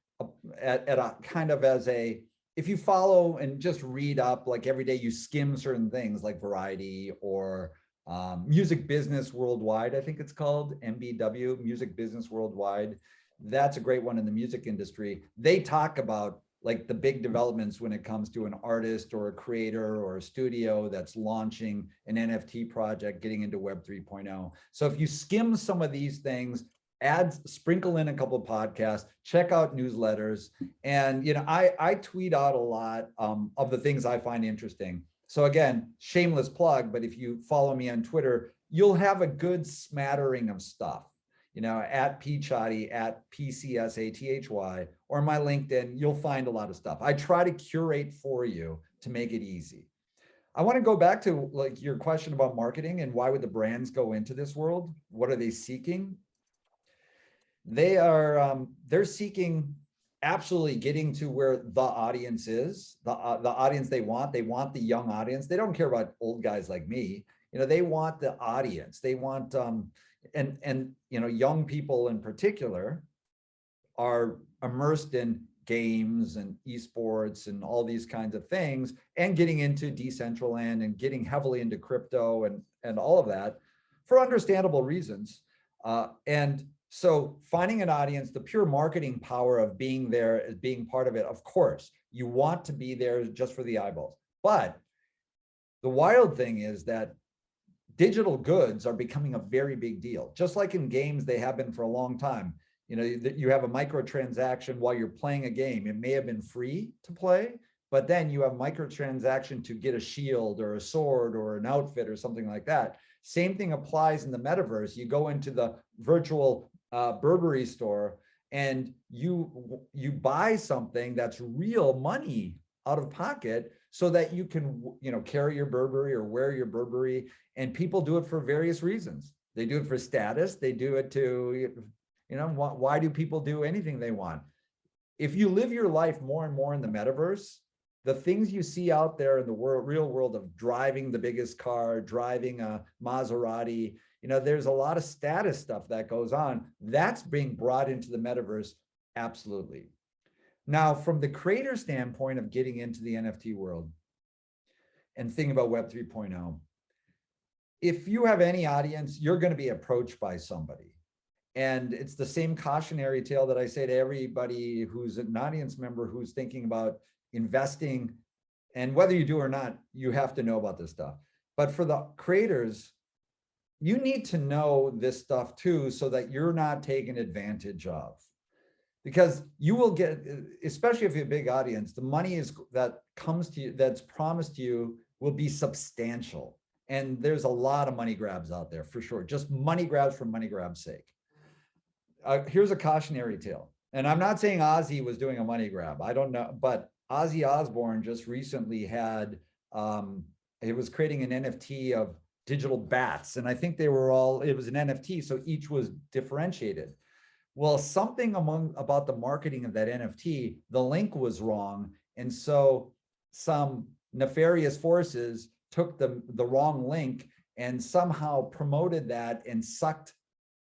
at a kind of as a, if you follow and just read up, like every day you skim certain things like Variety or Music Business Worldwide, I think it's called, MBW, Music Business Worldwide. That's a great one in the music industry. They talk about like the big developments when it comes to an artist or a creator or a studio that's launching an NFT project, getting into Web 3.0. So if you skim some of these things, sprinkle in a couple of podcasts, check out newsletters. And, you know, I tweet out a lot of the things I find interesting. So again, shameless plug, but if you follow me on Twitter, you'll have a good smattering of stuff. at Peachotty, at PCSATHY, or my LinkedIn, you'll find a lot of stuff. I try to curate for you to make it easy. I want to go back to like your question about marketing and why would the brands go into this world? What are they seeking? They're seeking absolutely getting to where the audience is, the audience they want the young audience. They don't care about old guys like me. They want the audience. They want and young people in particular are immersed in games and esports and all these kinds of things, and getting into Decentraland and getting heavily into crypto and all of that for understandable reasons. And so finding an audience, the pure marketing power of being there, as being part of it, of course, you want to be there just for the eyeballs. But the wild thing is that digital goods are becoming a very big deal. Just like in games, they have been for a long time. You have a microtransaction while you're playing a game. It may have been free to play, but then you have microtransaction to get a shield or a sword or an outfit or something like that. Same thing applies in the metaverse. You go into the virtual Burberry store and you buy something that's real money out of pocket so that you can carry your Burberry or wear your Burberry. And people do it for various reasons. They do it for status. They do it to, why do people do anything they want? If you live your life more and more in the metaverse, the things you see out there in the real world of driving the biggest car, driving a Maserati, there's a lot of status stuff that goes on. That's being brought into the metaverse, absolutely. Now, from the creator standpoint of getting into the NFT world and thinking about Web 3.0, if you have any audience, you're going to be approached by somebody. And it's the same cautionary tale that I say to everybody who's an audience member who's thinking about investing. And whether you do or not, you have to know about this stuff. But for the creators, you need to know this stuff too, so that you're not taken advantage of. Because you will get, especially if you have a big audience, the money that comes to you, that's promised to you, will be substantial. And there's a lot of money grabs out there for sure. Just money grabs for money grabs' sake. Here's a cautionary tale. And I'm not saying Ozzy was doing a money grab. I don't know. But Ozzy Osbourne just recently had, it was creating an NFT of digital bats. And I think they were all, it was an NFT. So each was differentiated. Well, something about the marketing of that NFT, the link was wrong. And so some nefarious forces took the wrong link and somehow promoted that and sucked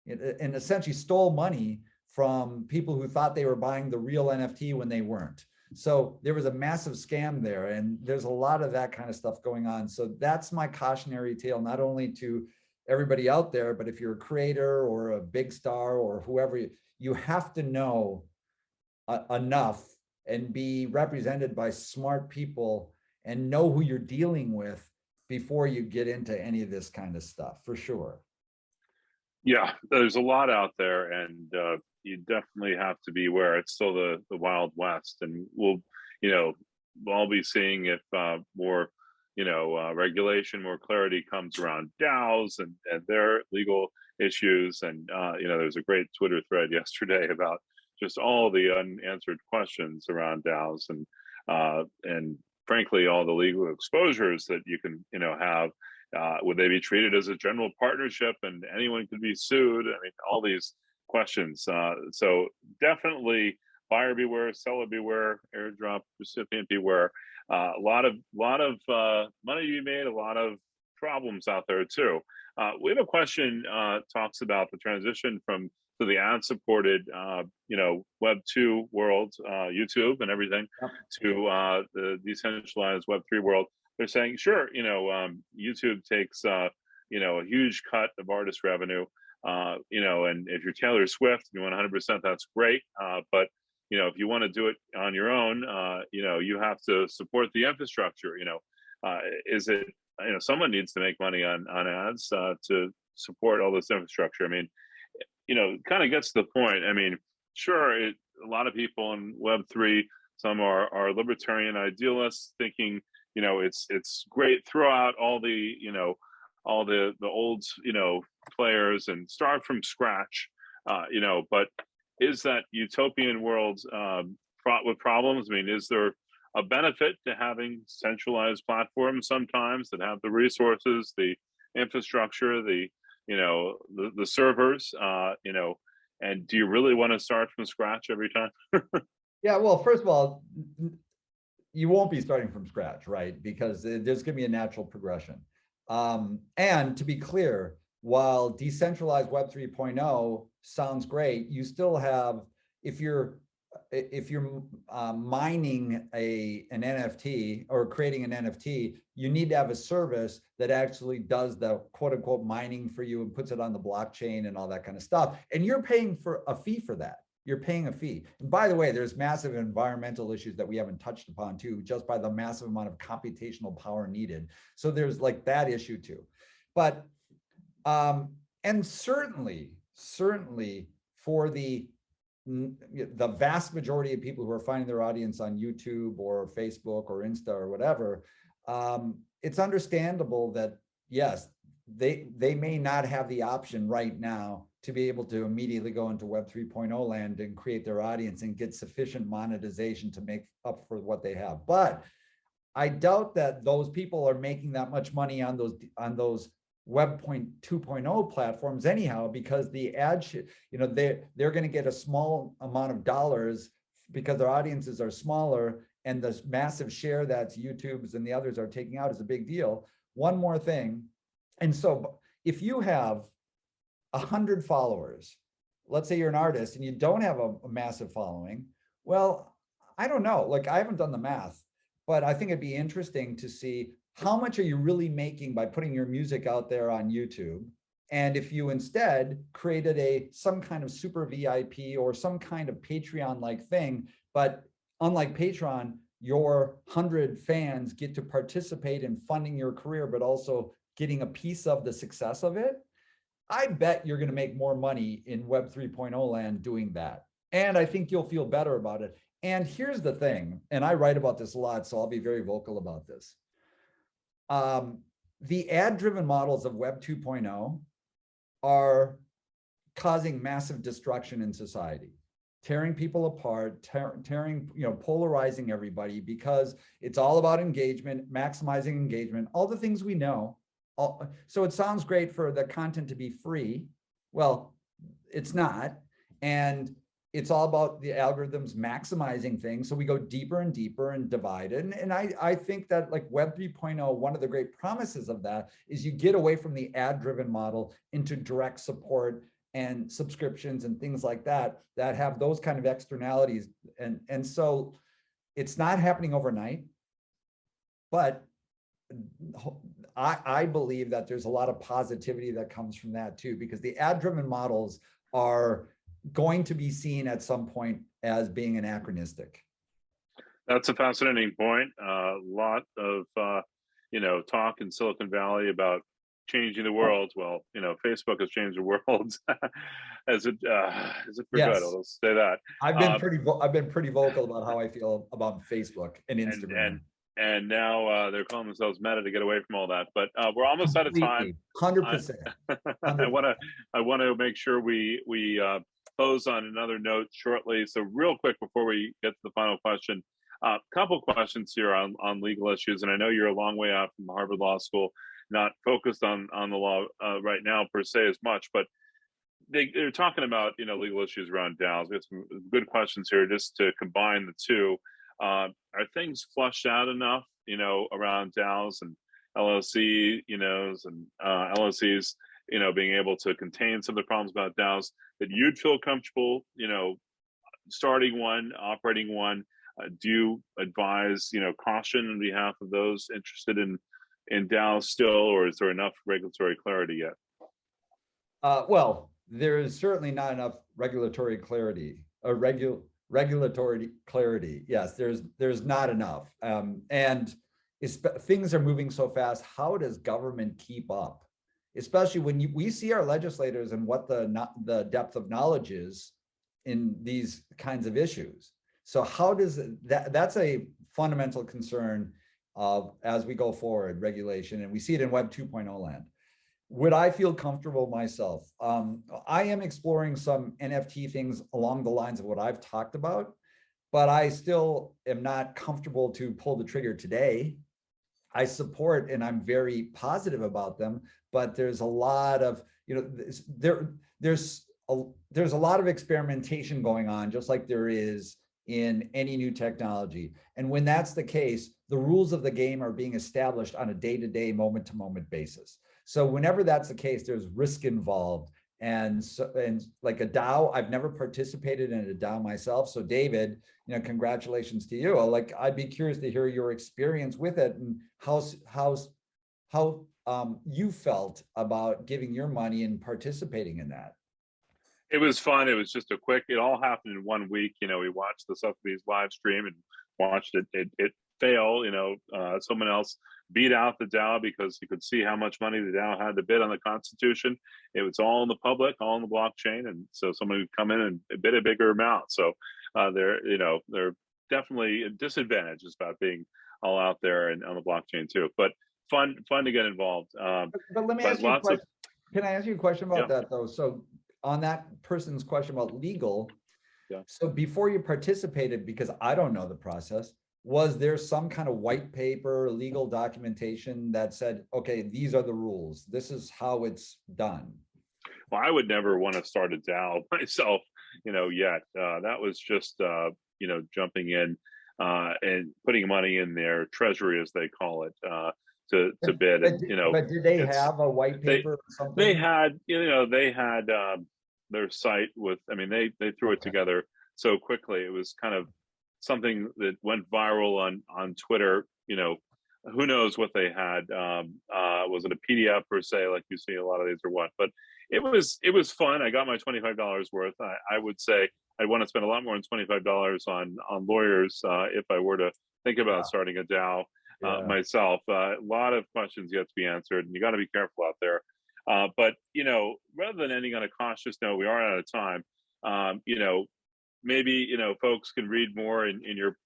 and essentially stole money from people who thought they were buying the real NFT when they weren't. So there was a massive scam there, and there's a lot of that kind of stuff going on. So that's my cautionary tale, not only to everybody out there, but if you're a creator or a big star or whoever, you have to know enough and be represented by smart people and know who you're dealing with before you get into any of this kind of stuff, for sure. Yeah, there's a lot out there, and you definitely have to be aware. It's still the Wild West, and we'll all be seeing if more regulation, more clarity comes around DAOs and their legal issues. And there's a great Twitter thread yesterday about just all the unanswered questions around DAOs and frankly all the legal exposures that you can have. Would they be treated as a general partnership and anyone could be sued? I mean, all these questions. So definitely buyer beware, seller beware, airdrop recipient beware. A lot of money to be made, a lot of problems out there too. We have a question talks about the transition from to the ad-supported Web 2 world, YouTube and everything, to the decentralized Web 3 world. They're saying, sure, YouTube takes a huge cut of artist revenue, and if you're Taylor Swift, you want 100%, that's great. But if you want to do it on your own, you have to support the infrastructure. Is it someone needs to make money on ads to support all this infrastructure? I mean, it kind of gets to the point. I mean, sure, a lot of people in Web3, some are libertarian idealists, thinking it's great, throw out all the all the old players and start from scratch. but is that utopian world fraught with problems? I mean, is there a benefit to having centralized platforms sometimes that have the resources, the infrastructure, the servers, and do you really want to start from scratch every time? Yeah, well, first of all, you won't be starting from scratch, right? Because there's going to be a natural progression. And to be clear, while decentralized Web 3.0 sounds great, you still have, if you're mining an NFT or creating an NFT, you need to have a service that actually does the quote unquote mining for you and puts it on the blockchain and all that kind of stuff. And you're paying for a fee for that. You're paying a fee. And by the way, there's massive environmental issues that we haven't touched upon too, just by the massive amount of computational power needed. So there's like that issue too. But, and certainly for the vast majority of people who are finding their audience on YouTube or Facebook or Insta or whatever, it's understandable that yes, they may not have the option right now to be able to immediately go into Web 3.0 land and create their audience and get sufficient monetization to make up for what they have. But I doubt that those people are making that much money on those Web 2.0 platforms anyhow, because the ad, they're going to get a small amount of dollars because their audiences are smaller, and the massive share that's YouTube's and the others are taking out is a big deal. One more thing. And so if you have 100 followers, let's say you're an artist and you don't have a massive following, well, I don't know, like I haven't done the math, but I think it'd be interesting to see how much are you really making by putting your music out there on YouTube. And if you instead created some kind of super VIP or some kind of Patreon-like thing, but unlike Patreon, your 100 fans get to participate in funding your career, but also getting a piece of the success of it, I bet you're going to make more money in Web 3.0 land doing that. And I think you'll feel better about it. And here's the thing, and I write about this a lot, so I'll be very vocal about this. The ad-driven models of Web 2.0 are causing massive destruction in society, tearing people apart, polarizing everybody, because it's all about engagement, maximizing engagement, all the things we know. So it sounds great for the content to be free. Well, it's not. And it's all about the algorithms maximizing things. So we go deeper and deeper and divide it. And I think that like Web 3.0, one of the great promises of that is you get away from the ad-driven model into direct support and subscriptions and things like that have those kind of externalities. And so it's not happening overnight, but I believe that there's a lot of positivity that comes from that too, because the ad-driven models are going to be seen at some point as being anachronistic. That's a fascinating point. A lot of talk in Silicon Valley about changing the world. Well, Facebook has changed the world as it for good. I'll say that. I've been pretty vocal about how I feel about Facebook and Instagram. And now they're calling themselves Meta to get away from all that. But we're almost out of time. 100%. I want to make sure we close on another note shortly. So real quick before we get to the final question, a couple questions here on legal issues. And I know you're a long way out from Harvard Law School, not focused on the law right now per se as much, but they're talking about legal issues around DAOs. We have some good questions here just to combine the two. Are things flushed out enough, around DAOs and LLC, and LLCs, being able to contain some of the problems about DAOs that you'd feel comfortable, starting one, operating one? Do you advise, caution on behalf of those interested in DAOs still, or is there enough regulatory clarity yet? Well, there is certainly not enough regulatory clarity. Regulatory clarity. Yes, there's not enough. And things are moving so fast. How does government keep up? Especially when we see our legislators and what the depth of knowledge is in these kinds of issues. So how does that's a fundamental concern of as we go forward regulation, and we see it in Web 2.0 land. Would I feel comfortable myself? I am exploring some NFT things along the lines of what I've talked about, but I still am not comfortable to pull the trigger today. I support and I'm very positive about them, but there's a lot of, there's a lot of experimentation going on, just like there is in any new technology. And when that's the case, the rules of the game are being established on a day-to-day, moment-to-moment basis. So whenever that's the case, there's risk involved. And so, and like a DAO, I've never participated in a DAO myself. So David, congratulations to you. I'd be curious to hear your experience with it and how you felt about giving your money and participating in that. It was fun. It was just it all happened in 1 week. We watched the Sotheby's live stream and watched it fail. Someone else beat out the DAO because you could see how much money the DAO had to bid on the Constitution. It was all in the public, all in the blockchain, and so someone would come in and bid a bigger amount. So they're definitely disadvantages about being all out there and on the blockchain too. But fun to get involved. But let me ask you a question. Can I ask you a question about that though? So on that person's question about legal, so before you participated, because I don't know the process, was there some kind of white paper, legal documentation that said, okay, these are the rules, this is how it's done? Well, I would never want to start a DAO myself, yet. That was just, jumping in and putting money in their treasury, as they call it, to bid. But did they have a white paper or something? They had, their site with, they threw it together so quickly. It was kind of something that went viral on Twitter. Who knows what they had? Was it a PDF per se, like you see a lot of these, or what? But it was fun. I got my $25 worth. I would say I'd want to spend a lot more than $25 on lawyers if I were to think about starting a DAO myself. A lot of questions yet to be answered, and you got to be careful out there. But rather than ending on a cautious note, we are out of time. Maybe folks can read more in your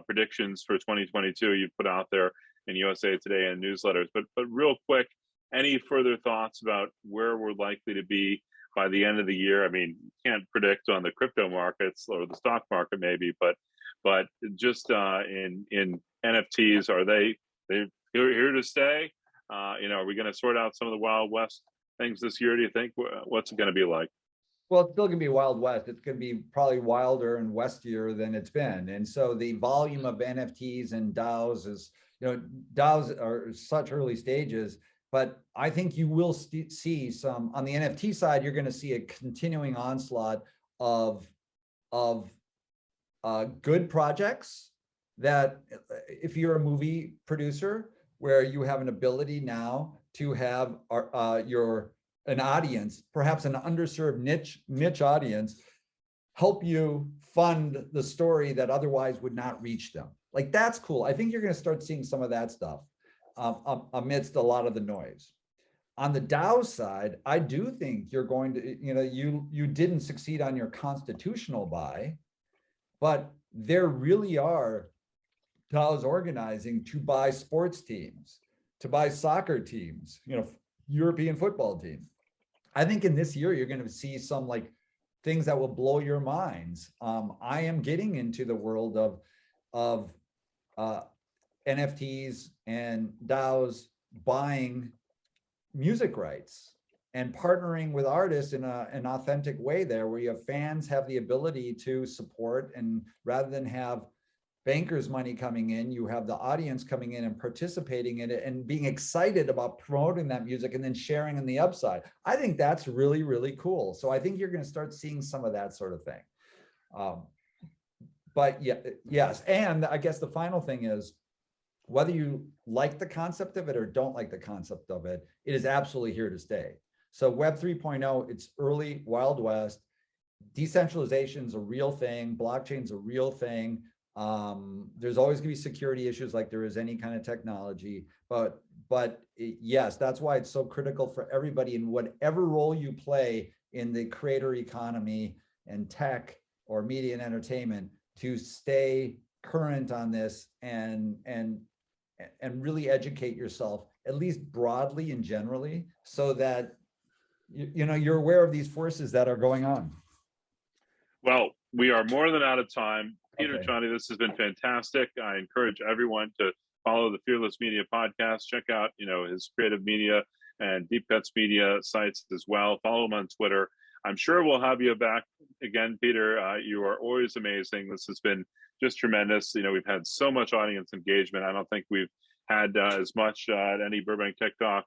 predictions for 2022 you put out there in USA Today and newsletters. But real quick, any further thoughts about where we're likely to be by the end of the year? You can't predict on the crypto markets or the stock market maybe, but just in NFTs, are they here to stay? Are we going to sort out some of the Wild West things this year, do you think? What's it going to be like? Well, it's still going to be Wild West. It's going to be probably wilder and westier than it's been. And so the volume of NFTs and DAOs is, DAOs are such early stages, but I think you will see some, on the NFT side, you're going to see a continuing onslaught of good projects that, if you're a movie producer, where you have an ability now to have an audience, perhaps an underserved niche audience, help you fund the story that otherwise would not reach them. Like, that's cool. I think you're going to start seeing some of that stuff amidst a lot of the noise. On the DAO side, I do think you're going to, you didn't succeed on your constitutional buy, but there really are DAOs organizing to buy sports teams, to buy soccer teams, European football teams. I think in this year, you're going to see some things that will blow your minds. I am getting into the world of NFTs and DAOs buying music rights and partnering with artists in an authentic way there, where you have fans have the ability to support, and rather than have bankers' money coming in, you have the audience coming in and participating in it and being excited about promoting that music and then sharing in the upside. I think that's really, really cool. So I think you're going to start seeing some of that sort of thing. But yeah, yes. And I guess the final thing is, whether you like the concept of it or don't like the concept of it, it is absolutely here to stay. So Web 3.0, it's early, Wild West. Decentralization is a real thing. Blockchain's a real thing. There's always going to be security issues like there is any kind of technology, but yes, that's why it's so critical for everybody in whatever role you play in the creator economy and tech or media and entertainment to stay current on this and really educate yourself at least broadly and generally, so that you're aware of these forces that are going on? Well, we are more than out of time. Peter, Okay. Johnny, this has been fantastic. I encourage everyone to follow the Fearless Media podcast. Check out, his creative media and Deep Cuts Media sites as well. Follow him on Twitter. I'm sure we'll have you back again, Peter. You are always amazing. This has been just tremendous. We've had so much audience engagement. I don't think we've had as much at any Burbank Tech Talk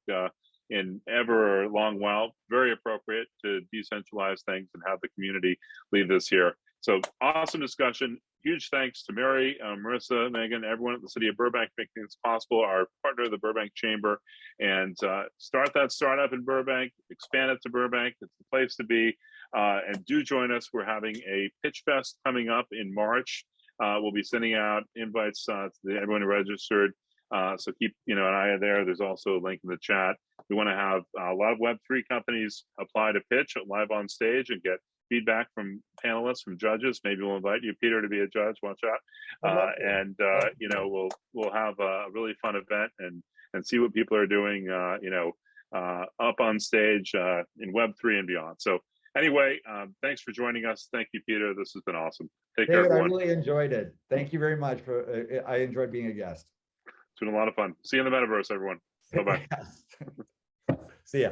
in ever a long while. Very appropriate to decentralize things and have the community leave this here. So awesome discussion. Huge thanks to Mary, Marissa, Megan, everyone at the city of Burbank making this possible, our partner, the Burbank Chamber, and start that startup in Burbank, expand it to Burbank. It's the place to be. And do join us. We're having a pitch fest coming up in March. We'll be sending out invites to everyone who registered. So keep an eye there. There's also a link in the chat. We want to have a lot of Web3 companies apply to pitch live on stage and get feedback from panelists, from judges. Maybe we'll invite you, Peter, to be a judge. Watch out. We'll have a really fun event and see what people are doing, up on stage in Web3 and beyond. So anyway, thanks for joining us. Thank you, Peter. This has been awesome. Take care, everyone. I really enjoyed it. Thank you very much I enjoyed being a guest. It's been a lot of fun. See you in the metaverse, everyone. Bye-bye. See ya.